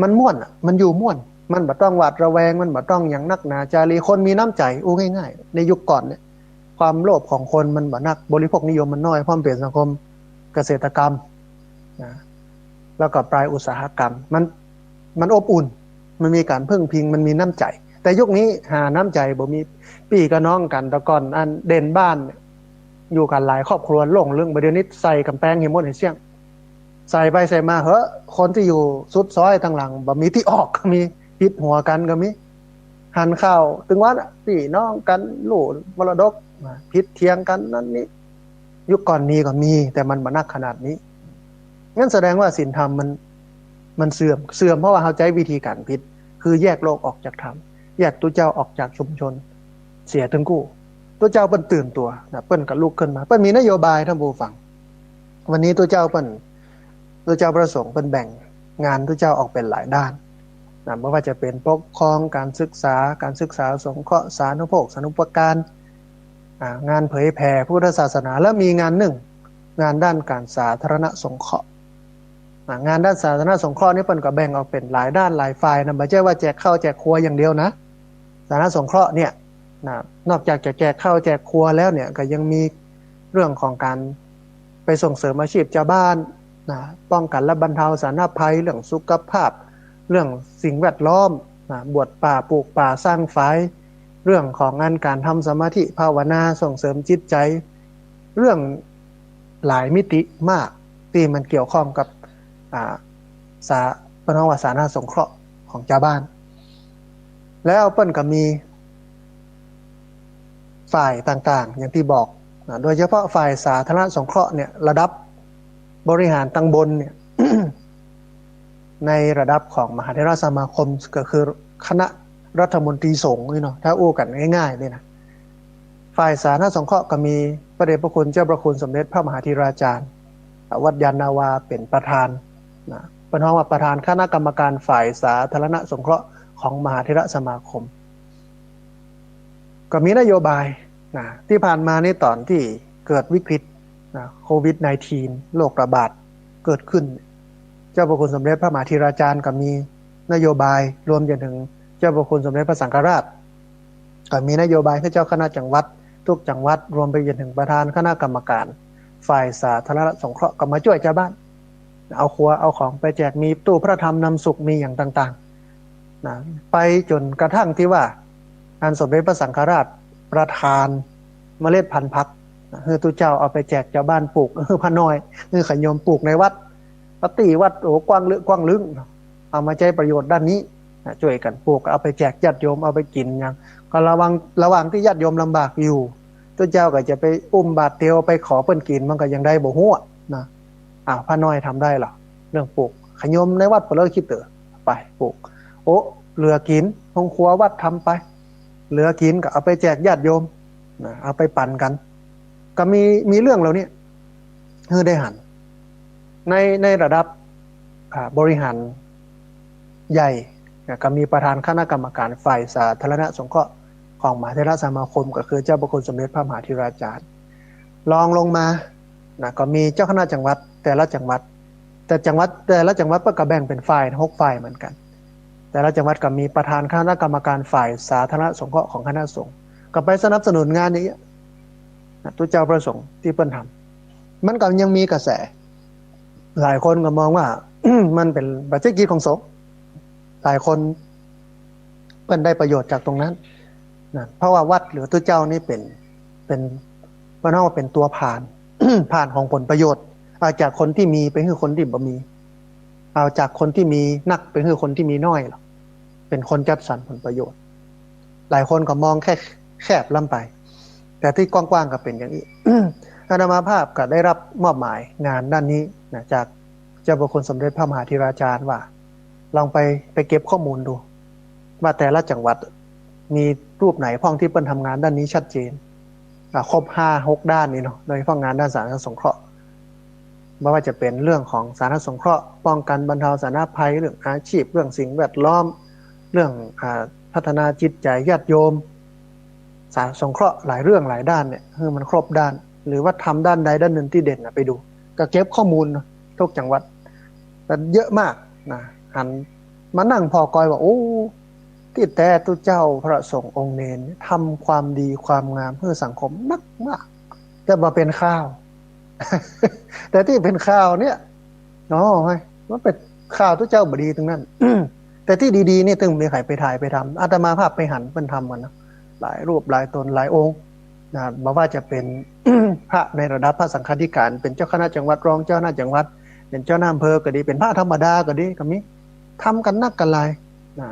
มันม่วนมันอยู่ม่วนมันบ่ต้องหวาดระแวงมันบ่ต้องอย่างนักหนาจารีคนมีน้ำใจอู้ง่ายๆในยุคก่อนเนี่ยความโลภของคนมันบ่นักบริโภคนิยมมันน้อยเพราะมันเปลี่ยนสังคมเกษตรกรรมนะแล้วก็ปลายอุตสาหกรรมมันอบอุ่นมันมีการพึ่งพิงมันมีน้ำใจแต่ยุคนี้หาน้ำใจบ่มีพี่กับน้องกันแต่ก่อนอันเด่นบ้านอยู่กันหลายครอบครัวลงเรื่องประเดี๋ยวนี้ใส่กำแพงเห็นหมดเห็นเสียงใส่ไปใส่มาเฮ้อคนที่อยู่สุดซอยทางหลังบ่มีที่ออกก็มีพิษหัวกันก็มีหันข้าวถึงวันพี่น้องกันลูกมรดกพิษเทียงกันนั่นนี่ยุคก่อนนี้ก็มีแต่มันบ่นักขนาดนี้งั้นแสดงว่าศีลธรรมมันเสื่อมเพราะว่าเข้าใจวิธีการผิดคือแยกโลกออกจากธรรมแยกตัวเจ้าออกจากชุมชนเสียทั้งคู่ตัวเจ้าเปิ้นตื่นตัวนะเปิ้นก็ลุกขึ้นมาเปิ้นมีนโยบายท่านผู้ฟังวันนี้ตัวเจ้าประสงค์เปิ้นแบ่งงานตัวเจ้าออกเป็นหลายด้านนะไม่ว่าจะเป็นปกครองการศึกษาสงเคราะห์สาธารณูปโภคสาธารณูปการงานเผยแผ่พุทธศาสนาแล้วมีงานหนึ่งงานด้านการสาธารณสงเคราะห์งานด้านสาธารณสงเคราะห์นี่เปิ้นก็แบ่งออกเป็นหลายด้านหลายฝ่ายนะไม่ใช่ว่าแจกข้าวแจกครัวอย่างเดียวนะสาธารณสงเคราะห์เนี่ยนะนอกจากจะแจกข้าวแจกครัวแล้วเนี่ยก็ยังมีเรื่องของการไปส่งเสริมอาชีพชาวบ้านนะป้องกันและบรรเทาสาธารณภัยเรื่องสุขภาพเรื่องสิ่งแวดล้อมนะบวชป่าปลูกป่าสร้างฝายเรื่องของงานการทำสมาธิภาวนาส่งเสริมจิตใจเรื่องหลายมิติมากที่มันเกี่ยวข้องกับสาธารณสงเคราะห์ของชาวบ้านแล้วเปิ้นก็มีฝ่ายต่างๆอย่างที่บอกโดยเฉพาะฝ่ายสาธารณสงเคราะห์เนี่ยระดับบริหารตังบนเนี่ย ในระดับของมหาเถรสมาคมก็คือคณะรัฐมนตรีสงฆ์นี่เนาะถ้าอู้กันง่ายๆเลยนะฝ่ายสาธารณสงเคราะห์ก็มีพระเดชพระคุณเจ้าพระคุณสมเด็จพระมหาธีราจารย์วัดยานนาวาเป็นประธานนะเป็นห้องว่าประธานคณะกรรมการฝ่ายสาธารณสงเคราะห์ของมหาเถรสมาคม ก็มีนโยบายนะที่ผ่านมาในตอนที่เกิดวิกฤตนะโควิด -19 โรคระบาดเกิดขึ้นเจ้าพระคุณสมเด็จพระมหาธีราจารย์ก็มีนโยบายรวมจนถึงเจ้าพระคุณสมเด็จพระสังฆราชก็มีนโยบายให้เจ้าคณะจังหวัดทุกจังหวัดรวมไปจนถึงประธานคณะกรรมการฝ่ายสาธารณสงเคราะห์ก็มาช่วยชาวบ้านเอาครัวเอาของไปแจกมีตู้พระธรรมนำสุขมีอย่างต่างๆนะไปจนกระทั่งที่ว่าอันสมเด็จพระสังฆราชประทานเมล็ดพันธุ์ผักตุเจ้าเอาไปแจกชาวบ้านปลูกพระน้อยขยมปลูกในวัดปฏิวัดโอ้กว้างลึกเอามาใช้ประโยชน์ด้านนี้ช่วยกันปลูกเอาไปแจกญาติโยมเอาไปกินอย่างก็ระหว่างที่ญาติโยมลำบากอยู่ตุเจ้าก็จะไปอุ้มบาตรเตียวไปขอเปิ้นกินมันก็ยังได้บ่ฮู้นะพระน้อยทำได้หรอเรื่องปลูกขยมในวัดเปลือกคิดเตอไปปลูกโอ้เหลือกินห้องครัววัดทำไปเหลือกินก็เอาไปแจกญาติโยมนะเอาไปปั่นกันก็มีเรื่องเหล่านี้คือได้หันในระดับบริหารใหญ่ก็มีประธานคณะกรรมการฝ่ายสาธารณสงเคราะห์ของมหาเถรสมาคมก็คือเจ้าพระคุณสมเด็จพระมหาธีราจารย์รองลงมานะก็มีเจ้าคณะจังหวัดแต่ละจังหวัดแต่ละจังหวัดก็แบ่งเป็นฝ่าย6ฝ่ายเหมือนกันแต่ละจังหวัดก็มีประธานคณะกรรมการฝ่ายสาธารณสงเคราะห์ของคณะสงฆ์ก็ไปสนับสนุนงานนี้ตุเจ้าประสงค์ที่เปิ้นทำมันก็ยังมีกระแสหลายคนก็มองว่า มันเป็นบัจเจกิจของสงฆ์หลายคนเปิ้นได้ประโยชน์จากตรงนั้นนะเพราะว่าวัดหรือตุเจ้านี่เป็นว่าน่าเป็นตัวผ่าน ผ่านของผลประโยชน์เอาจากคนที่มีไปให้คนที่บ่มีเอาจากคนที่มีนักไปให้คนที่มีน้อยหรอเป็นคนจัดสรรผลประโยชน์หลายคนก็มองแคบล้ำไปแต่ที่กว้างๆก็เป็นอย่างนี้ อาตมาภาพก็ได้รับมอบหมายงานด้านนี้นะจากเจ้าพระคุณสมเด็จพระมหาธีราจารย์ว่าลองไปเก็บข้อมูลดูว่าแต่ละจังหวัดมีรูปไหนพ้องที่เปิ้นทำงานด้านนี้ชัดเจนครบ5-6ด้านนี้เนาะโดยเฉพาะงานด้านสาธารณสงเคราะห์ไม่ว่าจะเป็นเรื่องของสาธารณสงเคราะห์ป้องกันบรรเทาสาธารณภัยเรื่องอาชีพเรื่องสิ่งแวดล้อมเรื่องพัฒนาจิตใจญาติโยมสาธารณสงเคราะห์หลายเรื่องหลายด้านเนี่ยคือมันครบด้านหรือว่าทำด้านใดด้านหนึ่งที่เด่นไปดูก็เก็บข้อมูลทุกจังหวัดแต่เยอะมากนะหันมานั่งพอกอยว่าโอ้ที่แต่ตุเจ้าพระสงฆ์องค์เนรทำความดีความงามเพื่อสังคมนักมากจะมาเป็นข้าว แต่ที่เป็นข้าวเนี่ยอ๋อมันเป็นข้าวตุเจ้าบดีตรงนั้น แต่ที่ดีๆนี่ตึงมีใครไปถ่ายไปทำอาตมาภาพไปหันเป็นทำกันนะหลายรูปหลายตนหลายองค์นะบอกว่าจะเป็น พระในระดับพระสังฆาธิการเป็นเจ้าคณะจังหวัดรองเจ้าหน้าจังหวัดเป็นเจ้าหน้าอำเภอก็ดีเป็นพระธรรมดาก็ดีก็มีทำกันนักกันหลายนะ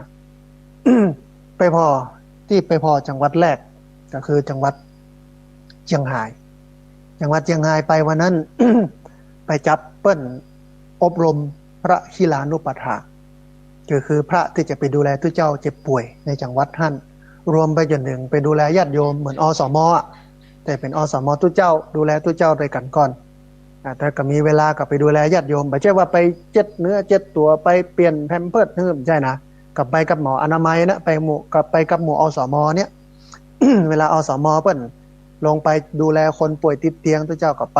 ไปพอจังหวัดแรกก็คือจังหวัดเชียงรายไปวันนั้น ไปจับเปิ้นอบรมพระหิลานุปถาก็คือพระที่จะไปดูแลทุเจ้าเจ็บป่วยในจังหวัดท่านรวมไปจนถึงไปดูแลญาติโยมเหมือนอสม.แต่เป็นอสม.ทุเจ้าดูแลทุเจ้าด้วยกันก่อนแต่ก็มีเวลาก็ไปดูแลญาติโยมไม่ใช่ว่าไปเจ็ดเนื้อเจ็ดตัวไปเปลี่ยนแพมเพิร์สเนื้อใช่นะกับไปกับหมออนามัยนะไปกับหมู่อสม.เนี่ย เวลาอสม.เปิ้นลงไปดูแลคนป่วยติดเตียงทุเจ้าก็ไป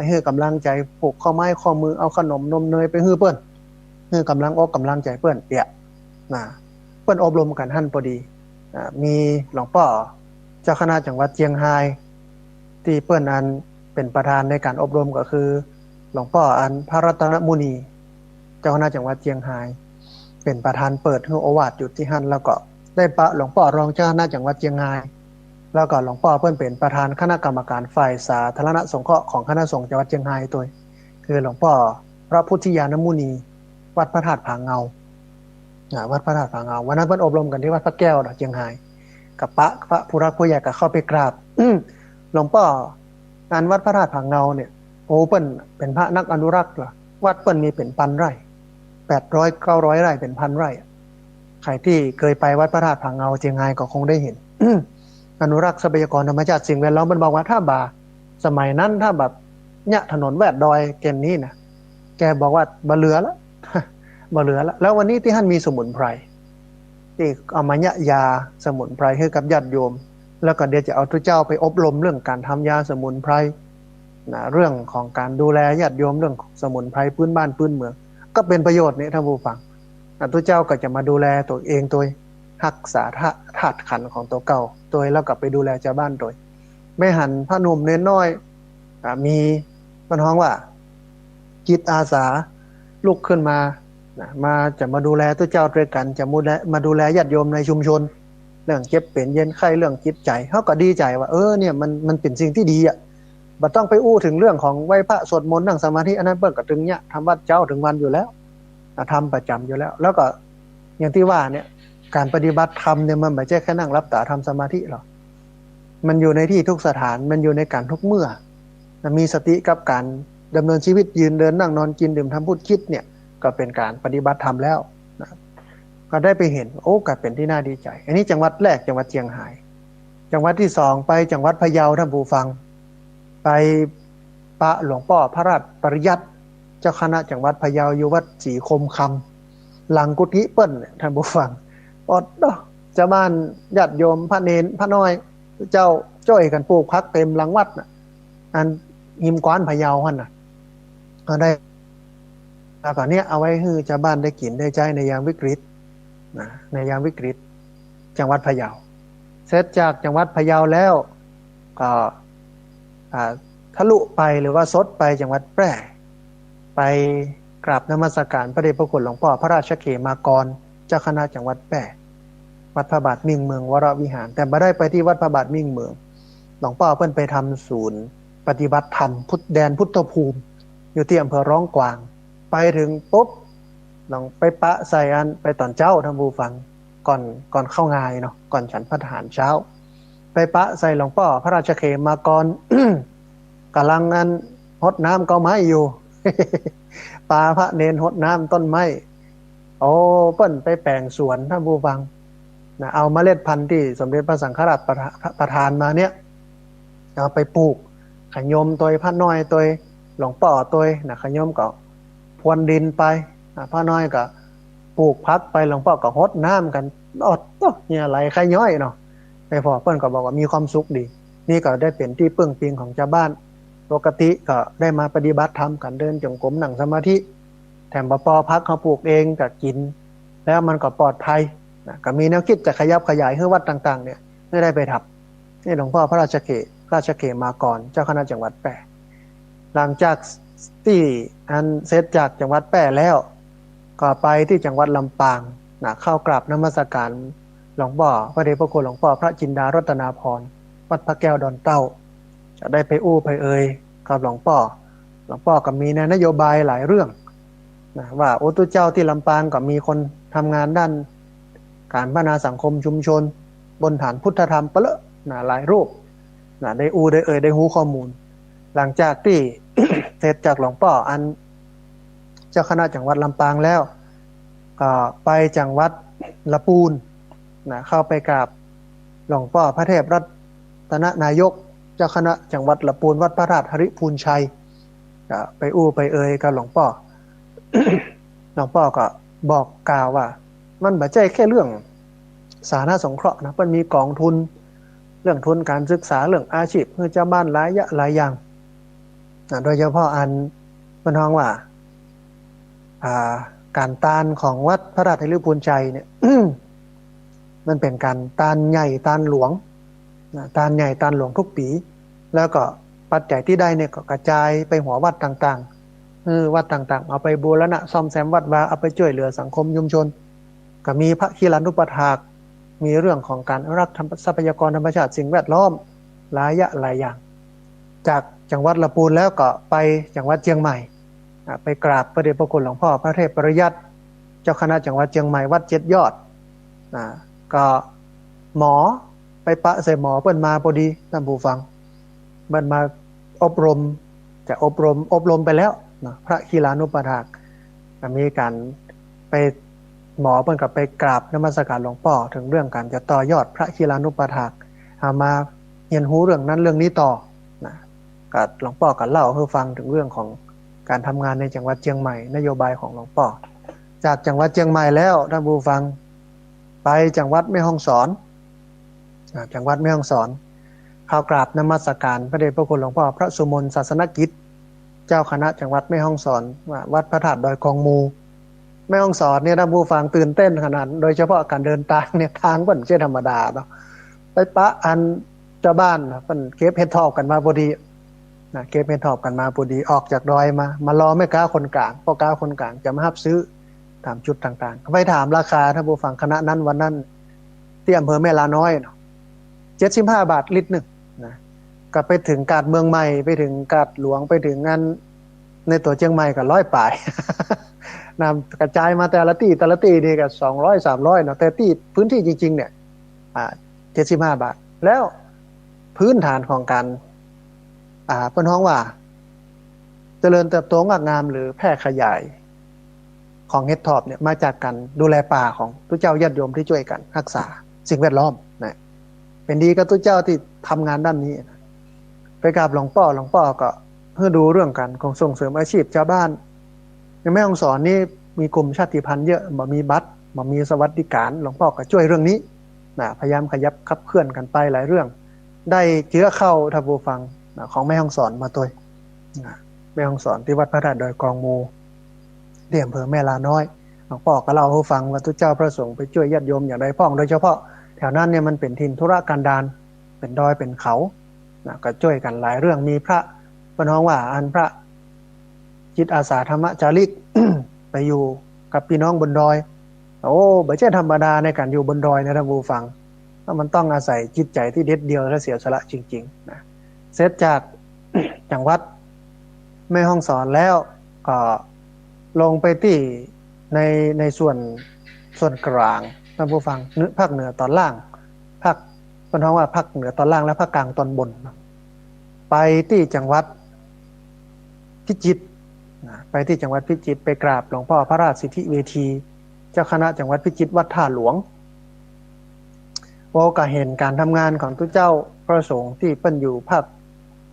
ให้กำลังใจผูกข้อไม้ข้อมือเอาขนมนมเนยไปให้เปิ้นให้กำลังใจเปิ้นเตี่ยนะเปิ้นอบรมกันหั่นพอดีมีหลวงพ่อเจ้าคณะจังหวัดเชียงรายที่เปิ้นอันเป็นประธานในการอบรมก็คือหลวงพ่ออันพระรัตนมุนีเจ้าคณะจังหวัดเชียงรายเป็นประธานเปิดให้โอวาทอยู่ที่หั่นแล้วก็ได้ปะหลวงพ่อรองเจ้าคณะจังหวัดเชียงรายแล้วก็หลวงพ่อเพิ่นเป็นประธานคณะกรรมการฝ่ายสาธารณสงเคราะห์ของคณะสงฆ์จังหวัดเชียงรายตัวคือหลวงพ่อพระพุทธญาณมุนีวัดพระธาตุผาเงาวัดพระธาตุผาเงาวันนั้นเพิ่นอบรมกันที่วัดพระแก้วเชียงรายกับพระผู้รักผู้ใหญ่ก็เข้าไปกราบหลวงพ่องานวัดพระธาตุผาเงาเนี่ยโอ้เปิ้นเป็นพระนักอนุรักษ์ล่ะวัดเปิ้นมีเป็นพันไร่800-900ไร่เป็นพันไร่ใครที่เคยไปวัดพระธาตุผาเงาเชียงรายก็คงได้เห็น อนุรักษ์ทรัพยากรธรรมชาติสิ่งแวดล้อมมันบอกว่าถ้าสมัยนั้นถ้าแบบเนี่ยถนนแวดดอยเกณฑ์นี้นะแกบอกว่าบ่เหลือแล้ว บ่เหลือแล้ววันนี้ที่ท่านมีสมุนไพรที่เอามาเนี่ยยาสมุนไพรให้กับญาติโยม แล้วก็เดี๋ยวจะเอาทุเจ้าไปอบรมเรื่องการทำยาสมุนไพรนะเรื่องของการดูแลญาติโยมเรื่องสมุนไพรพื้นบ้านพื้นเมืองก็เป็นประโยชน์นี่ท่านผู้ฟังทุเจ้าก็จะมาดูแลตัวเองตัวรักษาธาตุขันธ์ของตัวเก่าตัวแล้วก็ไปดูแลชาวบ้านตัวไม่หันพระหนุ่มเน้นน้อยมีมันฮ้องว่าจิตอาสาลุกขึ้นมามาจะมาดูแลตัวเจ้าด้วยกันจะมาดูแลญาติโยมในชุมชนเรื่องเจ็บเป็นเย็นไข้เรื่องจิตใจเขาก็ดีใจว่าเนี่ยมันเป็นสิ่งที่ดีอ่ะบัดต้องไปอู้ถึงเรื่องของไหว้พระสวดมนต์นั่งสมาธิอันนั้นเปิ้ลก็ถึงเนี่ยทำวัดเจ้าถึงวันอยู่แล้วทำประจำอยู่แล้วแล้วก็อย่างที่ว่าเนี่ยการปฏิบัติธรรมเนี่ยมันไม่ใช่แค่นั่งรับตาทำสมาธิหรอกมันอยู่ในที่ทุกสถานมันอยู่ในการทุกเมื่อมีสติกับการดำเนินชีวิตยืนเดินนั่งนอนกินดื่มทำพูดคิดเนี่ยก็เป็นการปฏิบัติธรรมแล้วนะก็ได้ไปเห็นก็เป็นที่น่าดีใจอันนี้จังหวัดแรกจังหวัดเชียงรายจังหวัดที่สองไปจังหวัดพะเยาท่านผู้ฟังไปปะหลวงพ่อพระราชปริยัติเจ้าคณะจังหวัดพะเยาอยู่วัดศรีคมคำหลังกุฏิเปิ้ลท่านผู้ฟังอดเจ้าบ้านญาติโยมพระเนนพระน้อยเจ้าจ้อยกันปลูกพักเต็มหลังวัดน่ะอันหิมกวานพะเยาหั่นน่ะก็ได้แล้วก็เนี้ยเอาไว้ให้ชาวบ้านได้กินได้ใช้ในยามวิกฤตนะในยามวิกฤตจังหวัดพะเยาเสร็จจากจังหวัดพะเยาแล้วก็ทะลุไปหรือว่าซดไปจังหวัดแพร่ไปกราบนมัสการพระเดชพระคุณหลวงพ่อพระราชเขมากรเจ้าคณะจังหวัดแพร่วัดพระบาทมิ่งเมืองวรวิหารแต่ไม่ได้ไปที่วัดพระบาทมิ่งเมืองหลวงพ่อเพิ่นไปทำศูนย์ปฏิบัติธรรมแดนพุทธภูมิอยู่ที่อำเภอร้องกวางไปถึงปุ๊บลองไปปะใส่อันไปตอนเช้าท่านผู้ฟังก่อนเข้างานเนาะก่อนฉันพระทหารเช้าไปปะใส่หลวงพ่อพระราชเขมากร กำลังนั้นหดน้ำก็ไม้อยู่ ปาพระเนนหดน้ำต้นไม้เปิ้นไปแปลงสวนท่านผู้ฟังนะเอาเมล็ดพันธุ์ที่สมเด็จพระสังฆราชประทานมาเนี่ยเอาไปปลูกขยมตัวพระน้อยตัวหลวงพ่อตัวนะขยมก็พรวนดินไปพระน้อยก็ปลูกพักไปหลวงพ่อก็หดน้ำกันเนี่ยไหลขย้อยเนาะไปพอเปิ้นก็บอกว่ามีความสุขดีนี่ก็ได้เป็นที่ปึ้งปิงของชาวบ้านปกติก็ได้มาปฏิบัติธรรมกันเดินจงกรมนั่งสมาธิแถมปอพักเขาปลูกเองก็กินแล้วมันก็ปลอดภัยนะก็มีแนวคิดจะขยับขยายให้วัดต่างๆเนี่ยไม่ได้ไปทำนี่หลวงพ่อพระราชเขมากรเจ้าคณะจังหวัดแพร่หลังจากที่อันเสร็จจากจังหวัดแพร่แล้วก็ไปที่จังหวัดลำปางนะเข้ากราบนมัสการหลวงพ่อพระเดชพระคุณหลวงพ่อพระจินดารัตนาพรวัดพระแก้วดอนเต้าจะได้ไปอู้ไปเอ่ยกับหลวงพ่อก็มีนโยบายหลายเรื่องนะว่าตุเจ้าที่ลำปางก็มีคนทำงานด้านการพัฒนาสังคมชุมชนบนฐานพุทธธรรมเปละนะหลายรูปนะได้อู้ได้เอ่ยได้หูข้อมูลหลังจากที่ เสร็จจากหลวงพ่ออันเจ้าคณะจังหวัดลำปางแล้วก็ไปจังหวัดละปูนนะเข้าไปกราบหลวงพ่อพระเทพรัตนนายกเจ้าคณะจังหวัดละปูนวัดพระราชหริพูนชัยก็ไปอู้ไปเอ่ยกับหลวงพ่อ หลวงพ่อก็บอกกล่าวว่ามันไม่ใช่แค่เรื่องสาธารณสงเคราะห์นะมันมีกองทุนเรื่องทุนการศึกษาเรื่องอาชีพเพื่อเจ้าบ้านหลายอย่างโดยเฉพาะอันมันฮ้องว่าการตานของวัดพระราชหฤพูนชัยเนี่ย มันเป็นการตานใหญ่ตานหลวงตานใหญ่ตานหลวงทุกปีแล้วก็ปัจจัยที่ได้เนี่ยก็กระจายไปหัววัดต่างๆวัดต่างๆเอาไปบูรณะซ่อมแซมวัดวาเอาไปช่วยเหลือสังคมชุมชนก็มีพระคีรานุปถากมีเรื่องของการรักษาทรัพยากรธรรมชาติสิ่งแวดล้อมหลายอย่างจากจังหวัดละปูนแล้วก็ไปจังหวัดเชียงใหม่ไปกราบพระเดชพระคุณหลวงพ่อพระเทพปริยัติเจ้าคณะจังหวัดเชียงใหม่วัด7 ยอดก็หมอไปปะใส่หมอเปิ้นมาพอดีท่านผู้ฟังมันมาอบรมไปแล้วนะพระคีรานุปถากมีการไปหมอเปิ้นกับไปกราบนมัสการหลวงพ่อถึงเรื่องการจะต่อยอดพระคีรานุปถากมาเรียนรู้เรื่องนั้นเรื่องนี้ต่อนะกับหลวงพ่อก็เล่าให้ฟังถึงเรื่องของการทำงานในจังหวัดเชียงใหม่นโยบายของหลวงพ่อจากจังหวัดเชียงใหม่แล้วท่านผู้ฟังไปจังหวัดแม่ฮ่องสอน จังหวัดแม่ฮ่องสอนเข้ากราบนมัสการพระเดชพระคุณหลวงพ่อพระสุมนศาสนกิจเจ้าคณะจังหวัดแม่ฮ่องสอนวัดพระธาตุดอยกองมูแม่ฮ่องสอนเนี่ยท่านผู้ฟังตื่นเต้นขนาดโดยเฉพาะการเดินทางเนี่ยทางมันไม่ใช่ธรรมดาเนาะไปปะอันเจ้าบ้านมันเก็บเห็ดทอบกันมาพอดีนะเก็บเห็ดทอบกันมาพอดีออกจากดอยมารอแม่ค้าคนกลางพ่อค้าคนกลางจะมารับซื้อตามจุดต่างๆไปถามราคาท่านผู้ฟังคณะนั้นวันนั้นที่อำเภอแม่ลาน้อยเนาะ75 บาทลิตรหนึ่งนะก็ไปถึงกาดเมืองใหม่ไปถึงกาดหลวงไปถึงงานในตัวเชียงใหม่ก็100 ป่าย นำกระจายมาแต่ละที่นี่ก็200-300เนาะแต่ที่พื้นที่จริงๆเนี่ย75 บาทแล้วพื้นฐานของการเปิ้นฮ้องว่าเจริญเติบโตงอกงามหรือแพร่ขยายของเห็ดทอบเนี่ยมาจากการดูแลป่าของทุกเจ้าญาติโยมที่ช่วยกันรักษาสิ่งแวดล้อมนะเป็นดีกับทุกเจ้าที่ทำงานด้านนี้นะไปกราบหลวงพ่อก็เพื่อดูเรื่องกันของส่งเสริมอาชีพชาวบ้านในแม่ฮ่องสอนนี่มีกลุ่มชาติพันธุ์เยอะบ่มีบัตรบ่มีสวัสดิการหลวงพ่อก็ช่วยเรื่องนี้นะพยายามขยับขับเคลื่อนกันไปหลายเรื่องได้เจือเข้าท่านผู้ฟังนะของแม่ฮ่องสอนมาตัวนะแม่ฮ่องสอนที่วัดพระธาตุดอยกองมูที่อำเภอแม่ลาน้อยหลวงพ่อก็เล่าให้ฟังว่าทุกเจ้าพระสงฆ์ไปช่วยญาติโยมอย่างใดพ้องโดยเฉพาะแถวนั้นเนี่ยมันเป็นถิ่นธุรกันดารเป็นดอยเป็นเขานะก็ช่วยกันหลายเรื่องมีพระเปิ้นฮ้องว่าอันพระจิตอาสาธรรมจาริก ไปอยู่กับพี่น้องบนดอยโอ้ไม่ใช่ธรรมดาในการอยู่บนดอยนะท่านผู้ฟังมันต้องอาศัยจิตใจที่เด็ดเดียวและเสียสละจริงๆนะเสร็จจาก จังหวัดแม่ฮ่องสอนแล้วก็ลงไปที่ในส่วนกลางท่านผู้ฟังภาคเหนือตอนล่างภาคเปิ้นฮ้องว่าภาคเหนือตอนล่างและภาคกลางตอนบนไปที่จังหวัดพิจิตรไปที่จังหวัดพิจิตรไปกราบหลวงพ่อพระราชสิทธิเวทีเจ้าคณะจังหวัดพิจิตรวัดท่าหลวงก็เห็นการทำงานของทุกเจ้าพระสงฆ์ที่เปิ้นอยู่ภาค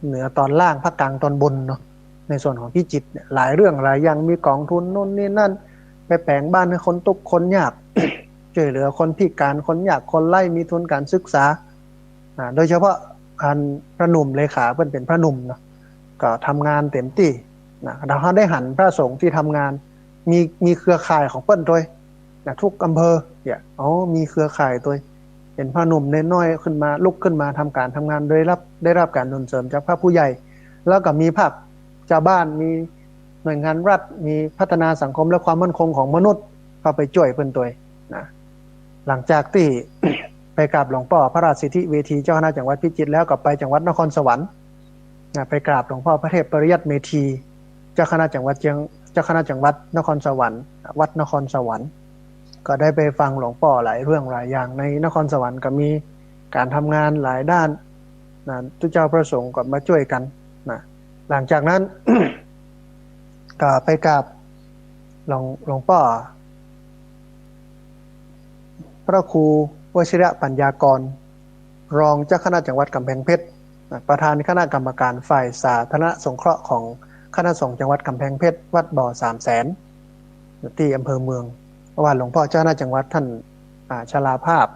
เหนือตอนล่างภาคกลางตอนบนเนาะในส่วนของพิจิตรเนี่ยหลายเรื่องหลายอย่างมีกองทุนโน่นนี่นั่นไปแปลงบ้านให้คนทุกข์คนยาก ช่วยเหลือคนพิการคนยากคนไร้มีทุนการศึกษาโดยเฉพาะอันพระหนุ่มเลขาเปิ้นเป็นพระหนุ่มเนาะก็ทำงานเต็มที่นะเราได้หันพระสงฆ์ที่ทำงานมีเครือข่ายของเปิ้นด้วยนะทุกอำเภอเนี่ยมีเครือข่ายตัวเห็นพระหนุ่มน้อยๆขึ้นมาลุกขึ้นมาทำการทำงานได้รับการหนุนเสริมจากพระผู้ใหญ่แล้วก็มีภาคชาวบ้านมีหน่วยงานรัฐมีพัฒนาสังคมและความมั่นคงของมนุษย์เข้าไปช่วยเพิ่นตัวนะหลังจากที่ ไปกราบหลวงพ่อพระราชสิทธิเวทีเจ้าคณะจังหวัดพิจิตรแล้วก็ไปจังหวัดนครสวรรค์ไปกราบหลวงพ่อพระเทพปริยัติเมธีเจ้าคณะจังหวัดนครสวรรค์วัดนครสวรรค์ก็ได้ไปฟังหลวงพ่อหลายเรื่องหลายอย่างในนครสวรรค์ก็มีการทำงานหลายด้านนะทุกเจ้าพระสงฆ์ก็มาช่วยกันนะหลังจากนั้น ก็ไปกราบหลวงพ่อพระครูวชิระปัญญากรรองเจ้าคณะจังหวัดกำแพงเพชรประธานคณะกรรมการฝ่ายสาธารณสงเคราะห์ของคณะสงฆ์จังหวัดกำแพงเพชรวัดบ่อ300,000ที่อำเภอเมืองเพราะว่าหลวงพ่อเจ้าคณะจังหวัดท่านชราภาพ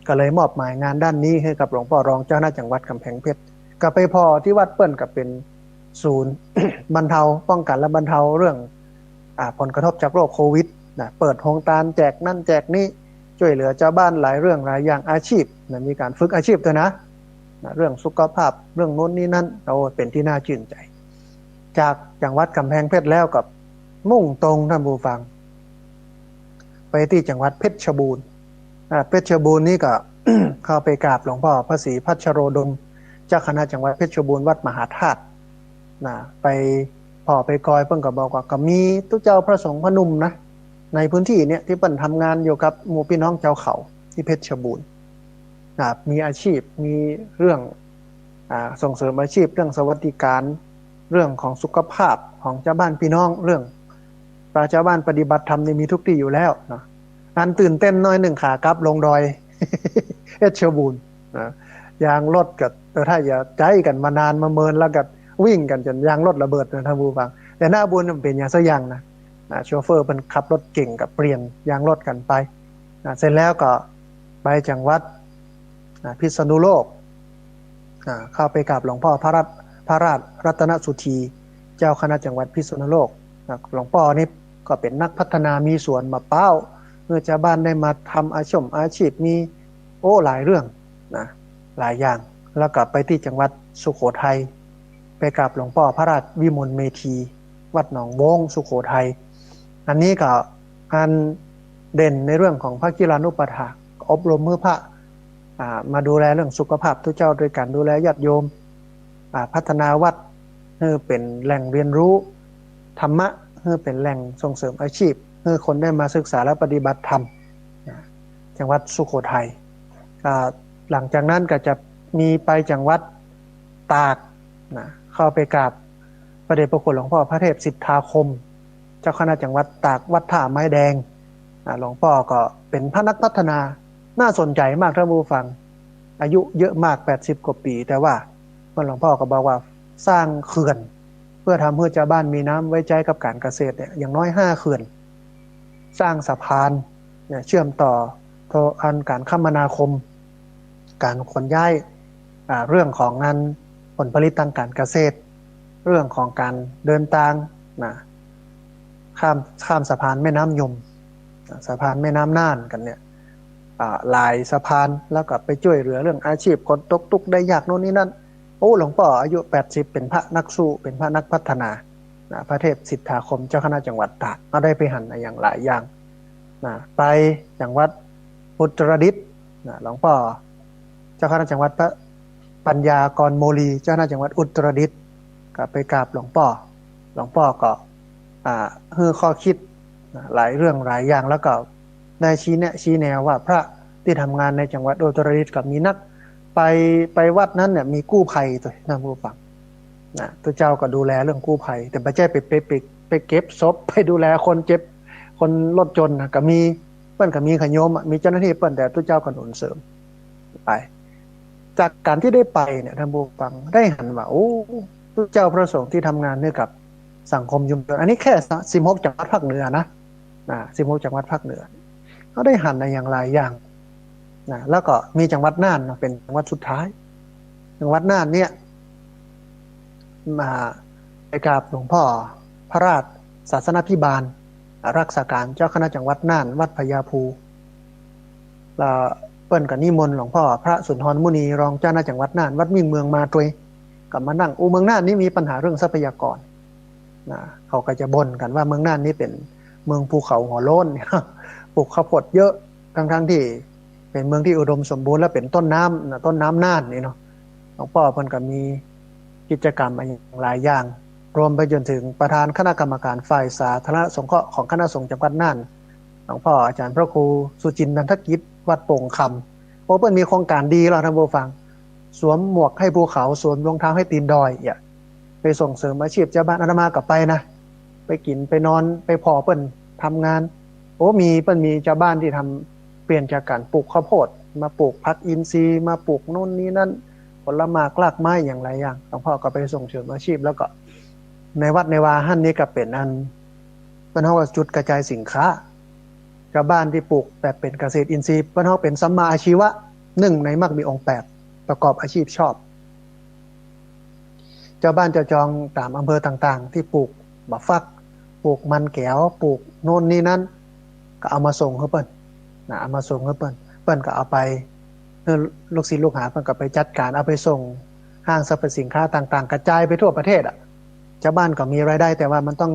ก็เลยมอบหมายงานด้านนี้ให้กับหลวงพ่อรองเจ้าคณะจังหวัดกำแพงเพชรก็ไปพอที่วัดเปิ้นก็เป็นศูนย์ บรรเทาป้องกันและบรรเทาเรื่องผลกระทบจากโรคโควิดนะเปิดโรงทานแจกนั่นแจกนี่ช่วยเหลือชาวบ้านหลายเรื่องหลายอย่างอาชีพนะมีการฝึกอาชีพด้วยนะเรื่องสุขภาพเรื่องโน้นนี่นั่นเราเป็นที่น่าชื่นใจจากจังหวัดกำแพงเพชรแล้วกับมุ่งตรงท่านผู้ฟังไปที่จังหวัดเพชรบูรณ์เพชรบูรณ์นี่ก็ เข้าไปกราบหลวงพ่อพระศรีพัชโรดมเจ้าคณะจังหวัดเพชรบูรณ์วัดมหาธาตุไปไปกอยเพิ่นก็บอกว่าก็มีทุกเจ้าพระสงฆ์พระนุ่มนะในพื้นที่เนี่ยที่เปิ้นทำงานอยู่กับหมู่พี่น้องเจ้าเขาที่เพชรบูรณ์มีอาชีพมีเรื่องส่งเสริมอาชีพเรื่องสวัสดิการเรื่องของสุขภาพของชาวบ้านพี่น้องเรื่องชาวบ้านปฏิบัติธรรมนี่มีทุกที่อยู่แล้วนะอันตื่นเต้นน้อยหนึ่งขากลับลงดอย เพชรบูรณ์นะยางรถกับถ้าอย่าใจกันมานานมาเมินแล้วก็วิ่งกันจนยางรถระเบิดนะท่านผู้ฟังแต่หน้าบุญมันเป็นอย่างสักอย่างนะโชเฟอร์มันขับรถเก่งกับเปลี่ยนยางรถกันไปเสร็จแล้วก็ไปจังหวัด พิษณุโลกเข้าไปกราบหลวงพ่อพระราชรัตนสุธีเจ้าคณะจังหวัดพิษณุโลกหลวงพ่อนี่ก็เป็นนักพัฒนามีสวนมะพร้าวเมื่อชาวบ้านได้มาทำอาชีพมีหลายเรื่องนะหลายอย่างแล้วก็ไปที่จังหวัดสุโขทัยไปกราบหลวงพ่อพระราชวิมลเมธีวัดหนองโวงสุโขทัยอันนี้ก็อันเด่นในเรื่องของพระกิลานุปถากอบรมมือพระมาดูแลเรื่องสุขภาพทุกเจ้าโดยการดูแลญาติโยมพัฒนาวัดให้เป็นแหล่งเรียนรู้ธรรมะให้เป็นแหล่งส่งเสริมอาชีพให้คนได้มาศึกษาและปฏิบัติธรรมจังหวัดสุโขทัยหลังจากนั้นก็จะมีไปจังหวัดตากเข้าไปกราบพระเดชพระคุณหลวงพ่อพระเทพสิทธาคมเจ้าคณะจังหวัดตากวัดท่าไม้แดงหลวงพ่อก็เป็นพระนักพัฒนาน่าสนใจมากท่านผู้ฟังอายุเยอะมาก80กว่าปีแต่ว่าหลวงพ่อก็บอกว่าสร้างเขื่อนเพื่อทำให้ชาวบ้านมีน้ำไว้ใช้กับการเกษตรเนี่ยอย่างน้อย5เขื่อนสร้างสะพานเชื่อมต่อการคมนาคมการขนย้ายเรื่องของงานผลผลิตทางการเกษตรเรื่องของการเดินทางข้ามสะพานแม่น้ำยมสะพานแม่น้ำน่านกันเนี่ยหลายสะพานแล้วก็ไปช่วยเหลือเรื่องอาชีพคนตกทุกข์ได้ยากโน่นนี่นั่นหลวงพ่ออายุ80เป็นพระนักสู้เป็นพระนักพัฒนาพระเทพสิทธาคมเจ้าคณะจังหวัดตากก็ได้ไปหันอย่างหลายอย่างไปจังหวัดอุตรดิตถ์หลวงพ่อเจ้าคณะจังหวัดปัญญากรโมลีเจ้าคณะจังหวัดอุตรดิตถ์ก็ไปกราบหลวงพ่อก็ให้ข้อคิดหลายเรื่องหลายอย่างแล้วก็ได้ชี้แนวว่าพระที่ทำงานในจังหวัดอุตรดิตถ์กับมีนักไปวัดนั้นเนี่ยมีกู้ภัยตัวท่านผู้ฟังตัวเจ้าก็ดูแลเรื่องกู้ภัยแต่ไม่ใช่ไปเก็บศพไปดูแลคนเจ็บคนรถจนก็มีเปิ้นก็มีขยมมีเจ้าหน้าที่เปิ้นแต่ตัวเจ้าก็หนุนเสริมไปจากการที่ได้ไปเนี่ยท่านผู้ฟังได้หันว่าตัวเจ้าพระสงฆ์ที่ทำงานเนี่ยกับสังคมยุมชนอันนี้แค่16จังหวัดภาคเหนือนะ16จังหวัดภาคเหนือเขาได้หันในอย่างหลายอย่างแล้วก็มีจังหวัดน่านเป็นจังหวัดสุดท้ายจังหวัดน่านเนี่ยมาไปกราบหลวงพ่อพระราชศาสนภิบาลรักษาการเจ้าคณะจังหวัดน่านวัดพญาภูแล้วเปิ้นกับนิมนต์หลวงพ่อพระสุนทรมุนีรองเจ้าคณะจังหวัดน่านวัดมิ่งเมืองมาตรวยกับมานั่งเมืองน่านนี่มีปัญหาเรื่องทรัพยากรเขาก็จะบ่นกันว่าเมืองน่านนี่เป็นเมืองภูเขาหัวโล้นปลูกข้าวโพดเยอะทั้งที่เป็นเมืองที่อุดมสมบูรณ์และเป็นต้นน้ำน่านนี่เนาะหลวงพ่อเพิ่นก็มีกิจกรรมอย่างหลายอย่างรวมไปจนถึงประธานคณะกรรมการฝ่ายสาธารณสงเคราะห์ของคณะสงฆ์จังหวัดน่านหลวงพ่ออาจารย์พระครูสุจินต์นันทกิจวัดโป่งคำเพราะเพิ่นมีโครงการดีเราท่านผู้ฟังสวมหมวกให้ภูเขาสวมรองเท้าให้ตีนดอยไปส่งเสริมอาชีพชาวบ้านอาตมากลับไปนะไปกินไปนอนไปพอเปิ้นทำงานเปิ้นมีชาวบ้านที่ทำเปลี่ยนจากการปลูกข้าวโพดมาปลูกผักอินทรีย์มาปลูกโน่นนี่นั่นผลไม้รากไม้อย่างไรอย่างหลวงพ่อก็ไปส่งเสริมอาชีพแล้วก็ในวัดในวาหั่นนี้ก็เป็นอันเป็นห้องจุดกระจายสินค้าชาวบ้านที่ปลูกแบบเป็นเกษตรอินทรีย์เป็นห้องเป็นสัมมาอาชีวะ1ในมรรคมีองค์8ประกอบอาชีพชอบชาวบ้านจะจองตามอำเภอต่างๆที่ปลูกบักฟักปลูกมันแก้วปลูกโน่นนี่นั่นก็เอามาส่งให้เปิ้นเอามาส่งให้เปิ้นก็เอาไปลูกศิษย์ลูกหาเปิ้นก็ไปจัดการเอาไปส่งห้างสรรพสินค้าต่างๆกระจายไปทั่วประเทศชาวบ้านก็มีรายได้แต่ว่ามันต้อง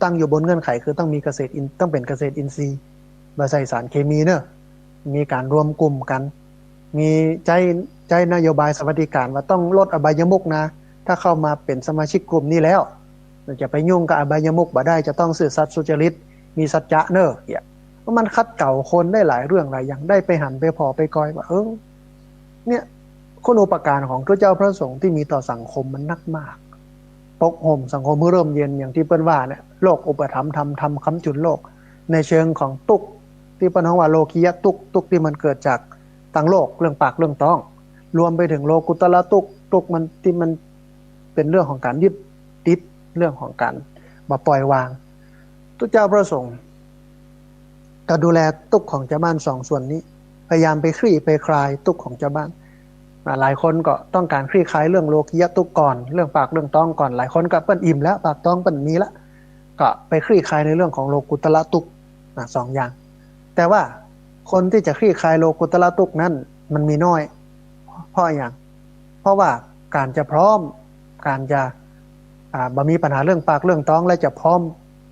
ตั้งอยู่บนเงื่อนไขคือต้องมีต้องเป็นเกษตรอินทรีย์บ่ใส่สารเคมีเนอะมีการรวมกลุ่มกันมีใจนโยบายสวัสดิการว่าต้องลดอบายมุขนะถ้าเข้ามาเป็นสมาชิกกลุ่มนี้แล้วจะไปยุ่งกับอบายมุขบ่ได้จะต้องซื่อสัตย์สุจริตมีสัจจะเนอะเพราะมันคัดเก่าคนได้หลายเรื่องหลายอย่างได้ไปหันไปพอไปกอยว่าเนี่ยคุณอุปการของพระเจ้าพระสงฆ์ที่มีต่อสังคมมันนักมากปกห่มสังคมเมื่อเริ่มเย็นอย่างที่เปิ้นว่าเนี่ยโลกอุปถัมภ์ทำค้ำจุนโลกในเชิงของตุกที่เปิ้นว่าโลกียะตุกที่มันเกิดจากต่างโลกเรื่องปากเรื่องต้องรวมไปถึงโลกุตละตุกมันที่มันเป็นเรื่องของการยึดติดเรื่องของการมาปล่อยวางพระเจ้าพระสงฆ์ก็ดูแลตุกของชาวบ้าน2ส่วนนี้พยายามไปคลี่ไปคลายตุกของชาวบ้าน หลายคนก็ต้องการคลี่คลายเรื่องโลกิยะทุกข์ก่อนเรื่องปากเรื่องท้องก่อนหลายคนก็เปิ้นอิ่มแล้วปากท้องเปิ้นมีแล้วก็ไปคลี่คลายในเรื่องของโลกุตละทุกข์สองอย่างแต่ว่าคนที่จะคลี่คลายโลกุตละทุกข์นั้นมันมีน้อยเพราะอย่างเพราะว่าการจะพร้อมการจะบ่มีปัญหาเรื่องปากเรื่องท้องและจะพร้อม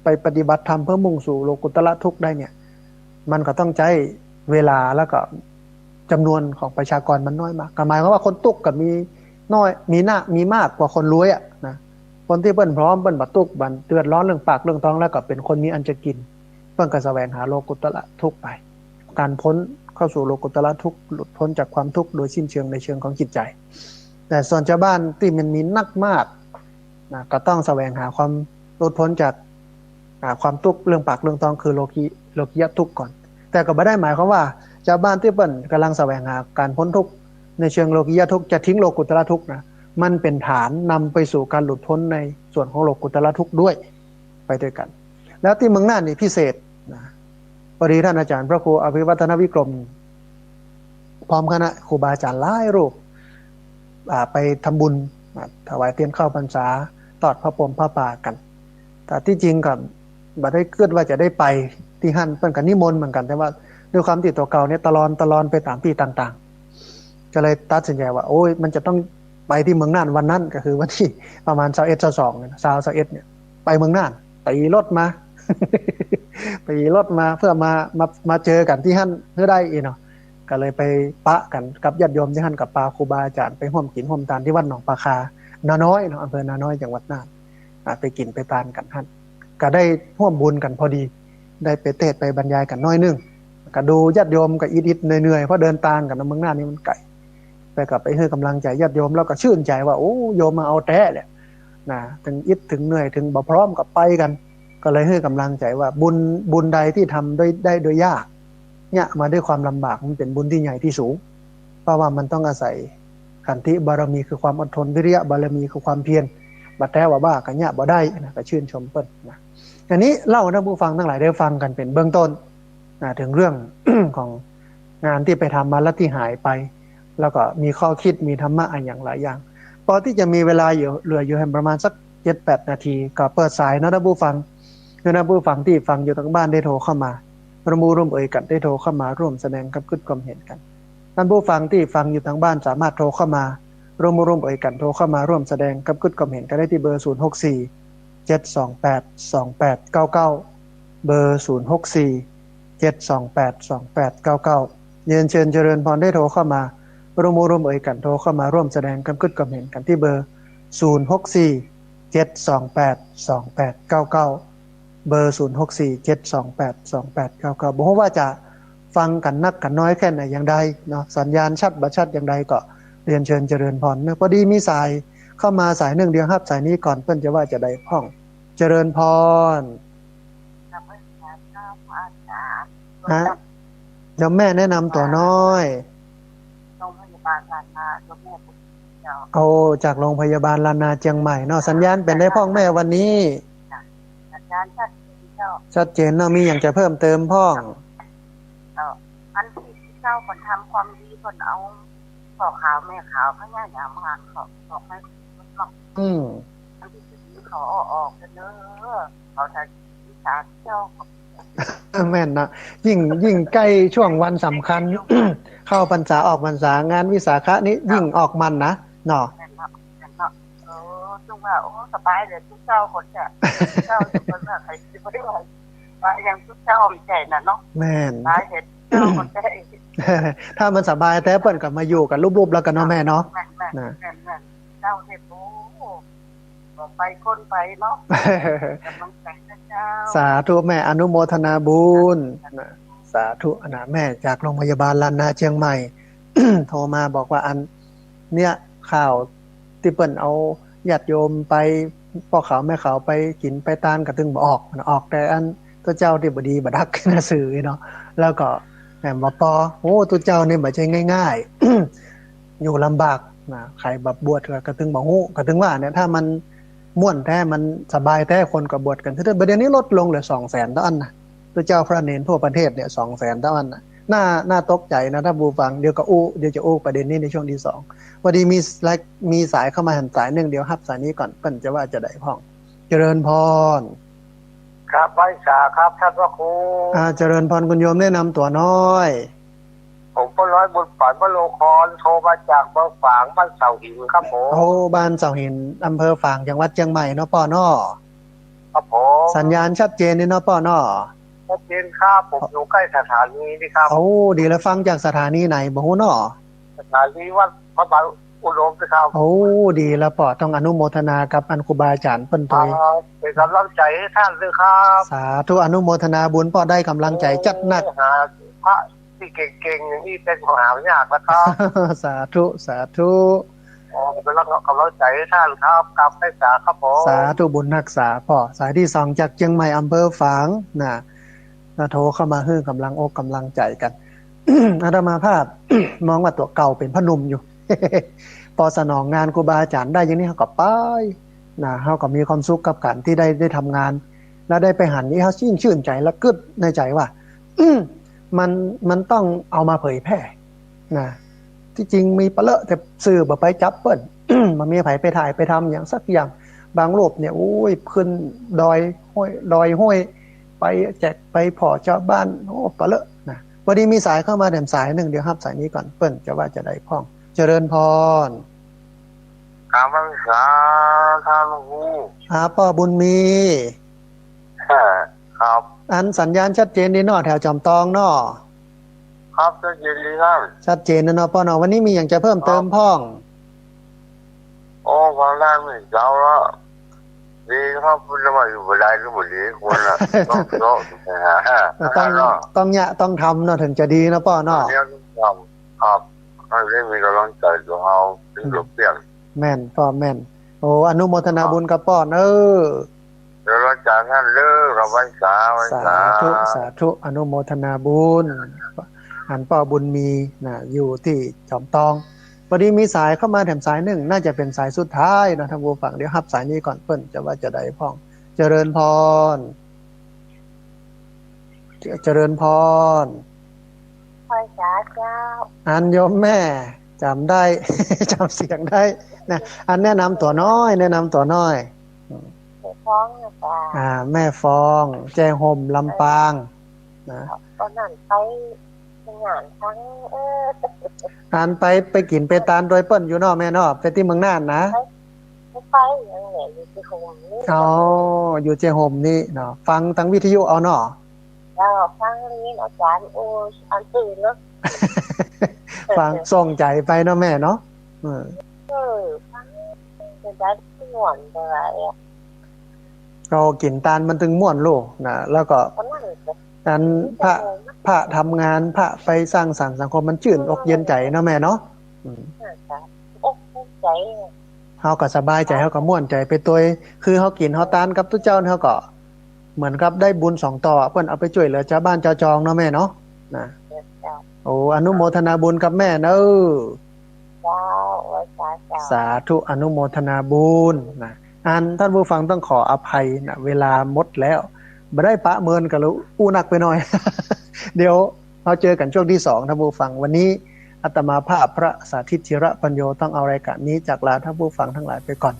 ไปปฏิบัติธรรมเพื่อมุ่งสู่โลกุตละทุกข์ได้เนี่ยมันก็ต้องใช้เวลาแล้วก็จำนวนของประชากรมันน้อยมากก็หมายความว่าคนตุกกับมีน้อยมีมากกว่าคนรวยอ่ะนะคนที่เปิ้นพร้อมเปิ้นบัดตุกบันเดือดร้อนเรื่องปากเรื่องท้องแล้วก็เป็นคนมีอันจะกินเปิ้นก็แสวงหาโลกุตละทุกข์ไปการพ้นเข้าสู่โลกุตละทุกข์หลุดพ้นจากความทุกข์โดยสิ้นเชิงในเชิงของจิตใจแต่ส่วนชาวบ้านที่มันมีนักมากนะก็ต้องแสวงหาความหลุดพ้นจากความทุกข์เรื่องปากเรื่องท้องคือโลกิยะทุกข์ก่อนแต่ก็ไม่ได้หมายความว่าชาวบ้านที่เปิ้นกำลังแสวงหาการพ้นทุกข์ในเชิงโลกิยะทุกข์จะทิ้งโลกุตละทุกข์นะมันเป็นฐานนำไปสู่การหลุดพ้นในส่วนของโลกุตละทุกข์ด้วยไปด้วยกันแล้วที่เมืองน่านนี่พิเศษนะพอดีท่านอาจารย์พระครูอภิวัฒนวิกรมพร้อมคณะครูบาอาจารย์หลายรูปไปทำบุญถวายเทียนเข้าพรรษาตอดพระพรหมพระป่ากันแต่ที่จริงกับบัดได้เกิดว่าจะได้ไปที่หั่นเปิ้นก็นิมนต์เหมือนกันแต่ว่าด้วยความที่ตัวเก่าเนี่ยตลอนไปตามที่ต่างๆก็เลยตัดสินใจว่าโอ้ยมันจะต้องไปที่เมืองน่านวันนั้นก็คือวันที่ประมาณ21 22เนี่ย21เนี่ยไปเมืองน่านไปรถมา ไปรถมาเพื่อมาเจอกันที่หั่นเพื่อได้อีเนาะก็เลยไปปะกันกับญาติโยมที่หั่นกับปาครูบาอาจารย์ไปร่วมกินร่วมทานที่วัดหนองปลาคานาน้อยเนาะอำเภอนาน้อยจังหวัดน่านไปกินไปทานกันหั่นก็ได้ร่วมบุญกันพอดีได้ไปเทศไปบรรยายกันน้อยนึงก็ดูญาติโยมก็อิดๆเหนื่อยๆเพราะเดินทางกันเมืองน่านนี่มันไกลไปกับไปให้กำลังใจญาติโยมแล้วก็ชื่นใจว่าโอ้โยมมาเอาแท้แหละนะถึงอิดถึงเหนื่อยถึงบ่พร้อมกับไปกันก็เลยให้กำลังใจว่าบุญใดที่ทำได้โดยยากเนี่ยมาด้วยความลำบากมันเป็นบุญที่ใหญ่ที่สูงเพราะว่ามันต้องอาศัยขันธิบารมีคือความอดทนวิริยะบารมีคือความเพียรบัดแท้ว่าบ้ากันเนี่ยบ่ได้นะก็ชื่นชมเปิ้นนะอันนี้เล่าให้ผู้ฟังทั้งหลายได้ฟังกันเป็นเบื้องต้นถึงเรื่อง ของงานที่ไปทำมาแล้วที่หายไปแล้วก็มีข้อคิดมีธรรมะอย่างหลายอย่างพอที่จะมีเวลาอยู่เหลืออยู่ให้ประมาณสัก 7-8 นาทีก็เปิดสายนะท่านผู้ฟังคือท่านผู้ฟังที่ฟังอยู่ทางบ้านได้โทรเข้ามาประมูลร่วมเอ่ยกันได้โทรเข้ามาร่วมแสดงกับคิดความเห็นกันท่านผู้ฟังที่ฟังอยู่ทางบ้านสามารถโทรเข้ามาร่วมเอ่ยกันโทรเข้ามาร่วมแสดงกับคิดความเห็นกันได้ที่เบอร์064-728-2899เบอร์064-728-2899เรียนเชิญเจริญพรได้โทรเข้ามาร่วมเอ่ยกันโทรเข้ามาร่วมแสดงความคิดความเห็นกันที่เบอร์064-728-2899เบอร์064-728-2899บอกว่าจะฟังกันนักกันน้อยแค่ไหนอย่างใดเนาะสัญญาณชัดบ่ชัดอย่างใดก็เรียนเชิญเจริญพรเมื่อพอดีมีสายเข้ามาสายหนึ่งเดียวครับสายนี้ก่อนเพิ่นจะว่าจะได้พ้องเจริญพรฮะเดี๋ยวแม่แนะนำตัวน้อยโรงพยาบาลลานาเจ้าแม่บุญเจ้าโอ้จากโรงพยาบาลลานาเชียงใหม่เนาะสัญญาณเป็นได้พ้องแม่วันนี้สัญญาณชัดเจนเจ้าชัดเจนเนาะมีอย่างจะเพิ่มเติมพ้องอันที่เจ้าคนทำความดีคนเอาพ่อขาวแม่ขาวพญายามงานเขาบอกให้เนาะอันที่จะเขาออกกันเนอะเขาจะวิชาเจ้าแม่นนะยิ่งใกล้ช่วงวันสำคัญ เข้าพรรษาออกพรรษางานวิสาขะนี้ยิ่งออกมันนะเนาะจุงว่าโอ้สบายเลยทุกเจ้าคนจะเจ้าจะคนว่าใครจะไม่ไหวว่าอย่างทุกเจ้ามีใจนะเนาะแม่นสบายเห็นเจ้าคนจะถ้ามันสบายแต่เปิ้นก็มาอยู่กันรูปๆแล้วกันเนาะแม่เนาะนะเจ้าเห็นโอ้ไปคนไปเนาะกำลังใจนะเจ้าสาธุแม่อนุโมทนาบุญสาธุนะแม่จากโรงพยาบาลลานาเชียงใหม่ โทรมาบอกว่าอันเนี่ยข่าวที่เปิ้นเอาญาติโยมไปพ่อขาวแม่ขาวไปกินไปตานกระตึงบ่ออกแต่อันตัวเจ้าที่บ่ดีบ่ดักนะสื่อเนาะแล้วก็แม่บ่ปอโอ้ตัวเจ้านี่บ่ใช่ง่ายๆ อยู่ลำบากนะใครแบบบวชกระตึงบ่ฮู้กระตึงว่าเนี่ยถ้ามันม่วนแท้มันสบายแท้คนก็บวชกันคือประเดี๋ยวนี้ลดลงเหลือ 200,000 ต่ออันนะตัวเจ้าพระเนรทั่วประเทศเนี่ย 200,000 ต่ออันนะ น่าตกใจนะถ้าบูฟังเดี๋ยวจะอู้ประเด็นนี้ในช่วงที่สองพอดีมีสายเข้ามาหันสายหนึ่งเดี๋ยวฮับสายนี้ก่อนเปิ้นจะว่าจะได้พ้องเจริญพรครับไว้สาครับท่านพระครูเจริญพรคุณโยมแนะนำตัวน้อยผมก็ร้อยบุญฝันวโรครโทรมาจากเมืองฝางบ้านเสาหินครับผมบ้านเสาหินอำเภอฝางจังหวัดเชียงใหม่เนาะป้อน้อครับผมสัญญาณชัดเจนนี่เนาะป้อน้อชัดเจนครับผมอยู่ใกล้สถานีนี่ครับดีแล้วฟังจากสถานีไหนบ่ฮู้น้อสถานีวัดพระบาทอุดมครับดีแล้วป้อต้องอนุโมทนากับอันครูบาอาจารย์เปิ้นตัวเป็นกำลังใจให้ท่านด้วยครับสาธุอนุโมทนาบุญป้อได้กำลังใจจัดหนักหาพระที่เก่งๆอย่างนี้เป็นของหายากนะครับสาธุเป็นกำลังใจให้ท่านครับกับให้สาครับผมสาธุบุญรักษาพ่อสายที่2จากเชียงใหม่อำเภอฝางนะโทรเข้ามาฮื้อกำลังอกกำลังใจกัน อาตมาภาพ มองว่าตัวเก่าเป็นพนุ่มอยู่ พอสนองงานครูบาอาจารย์ได้อย่างนี้เขาก็ไปนะเขาก็มีความสุขกับการที่ได้ทำงานแล้วได้ไปหันนี้เขาชื่นใจและกึดในใจว่ามันต้องเอามาเผยแพร่นะที่จริงมีปะเลอะแต่สื่อบ่ไปจับเปิ้น มันมีไผไปถ่ายไปทำอย่างสักอย่างบางรูปเนี่ยโอ้ยขึ้นดอยห้วยไปแจกไปพอชาวบ้านโอ้ปะเลอะนะพอดีมีสายเข้ามาแถมสายหนึ่งเดี๋ยวรับสายนี้ก่อนเปิ้นจะว่าจะได้พ้องเจริญพรครับพรรษาท่านครูป้อบุญมีครับอันสัญญาณชัดเจนดีเนาะแถวจอมตองเนาะครับชัดเจนดีครับชัดเจนนะเนาะป้อเนาะวันนี้มีอย่างจะเพิ่มเติมพ้องความได้ไม่เจ้าละดีครับพูดมาอยู่เวลาก็หมดดีคนละต้องต้องทำเนาะถึงจะดีนะป้อเนาะครับให้มีกำลังใจตัวเราถึงจะเปลี่ยนแม่นป้อแม่นอนุโมทนาบุญกับป้อเดี๋ยวเราจากท่านเลิกกับไว้สาธุอนุโมทนาบุญอันป้อบุญมีนะอยู่ที่จอมตองพอดีมีสายเข้ามาแถมสายหนึ่งน่าจะเป็นสายสุดท้ายนะท่านผู้ฟังเดี๋ยวรับสายนี้ก่อนเปิ้นจะว่าจะได้พ้องเจริญพรพ่อจ๋าเจ้าอันโยมแม่จำได้ จำเสียงได้นะอันแนะนำตัวน้อยแฟ้องนะจ๊ะแม่ฟองแจ้ห่มลำปางนะตอนนั้นไปงานทั้งทานไปกินไปตานโดยเปิ้นอยู่เนาะแม่เนาะไปที่เมืองน่านนะไปอย่างเงี้ยอยู่ที่โฮมนี่อยู่เจโฮมนี่เนาะฟังทางวิทยุเอาเนาะฟังนี้อาจารย์อันตื่นเนาะฟังส่งใจไปเนาะแม่เนาะฟังจะได้ม่วนอะไรเรากินตาลมันถึงม่วนโลกนะแล้วก็การพระทำงานพระไปสร้างสรรค์สังคมมันชื่นอกเย็นใจเนาะแม่เนาะอกใจเฮาก็สบายใจเฮาก็ม่วนใจไปตัวคือเฮากินเฮาตานกับทุกเจ้าเฮาก็เหมือนกับได้บุญ2ต่อเพิ่นเอาไปช่วยเหลือชาวบ้านชาวจองเนาะแม่เนาะนะอนุโมทนาบุญกับแม่เด้อสาธุอนุโมทนาบุญนะท่านผู้ฟังต้องขออภัยนะเวลาหมดแล้วไม่ได้ปะเมินกันแล้วอู้หนักไปหน่อย เดี๋ยวเราเจอกันช่วงที่2ท่านผู้ฟังวันนี้อาตมาภาพพระสาธิตธิระปัญโยต้องเอารายการนี้จากลาท่านผู้ฟังทั้งหลายไปก่อน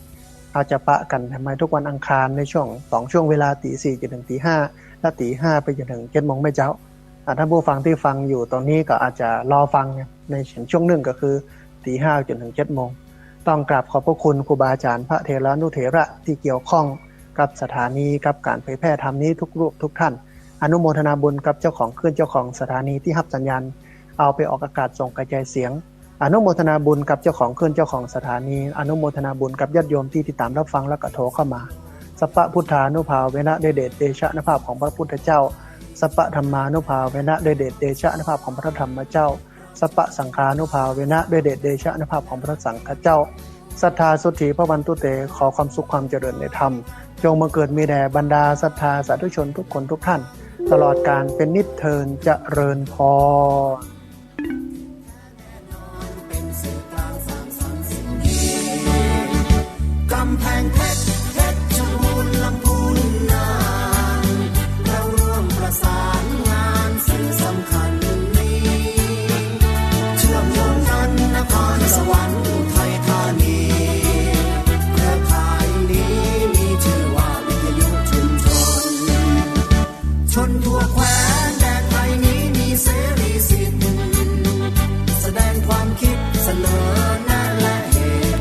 เราจะปะกันทำไมทุกวันอังคารในช่วงช่วงเวลา 4:00 จนถึง 5:00 และ 5:00 ไปจนถึง 7:00 นเจ้าท่านผู้ฟังที่ฟังอยู่ตอนนี้ก็อาจจะรอฟังในช่วงหนึ่งก็คือ 5:00 จนถึง 7:00 นต้องกราบขอบพระคุณครูบาอาจารย์พระเถรานุเถระที่เกี่ยวข้องกับสถานีกับการเผยแพร่ธรรมนี้ทุกรูปทุกท่านอนุโมทนาบุญกับเจ้าของคลื่นเจ้าของสถานีที่รับสัญญาณเอาไปออกอากาศส่งกระจายเสียงอนุโมทนาบุญกับเจ้าของคลื่นเจ้าของสถานีอนุโมทนาบุญกับญาติโยมที่ติดตามรับฟังและก็โทรเข้ามาสัพพะพุทธานุภาเวนะด้วยเดชเดชะนภาพของพระพุทธเจ้าสัพพะธรรมานุภาเวนะด้วยเดชเดชะนภาพของพระธรรมเจ้าสัพพะสังฆานุภาเวนะด้วยเดชเดชะนภาพของพระสังฆเจ้าศรัทธาสุทธิพระวันตุเตขอความสุขความเจริญในธรรมจงมาเกิดมีแด่บรรดาศรัทธาสาธุชนทุกคนทุกท่านตลอดกาลเป็นนิจเทินเจริญพรกำแพงเพชรเพชรบูรณ์ลำพูนน่านเราร่วมประสานงานสิ่งสำคัญนี้ นทั่วแคว้นแดนไทยนี้มีเสรีสิทธิ์แสดงความคิดเสนอ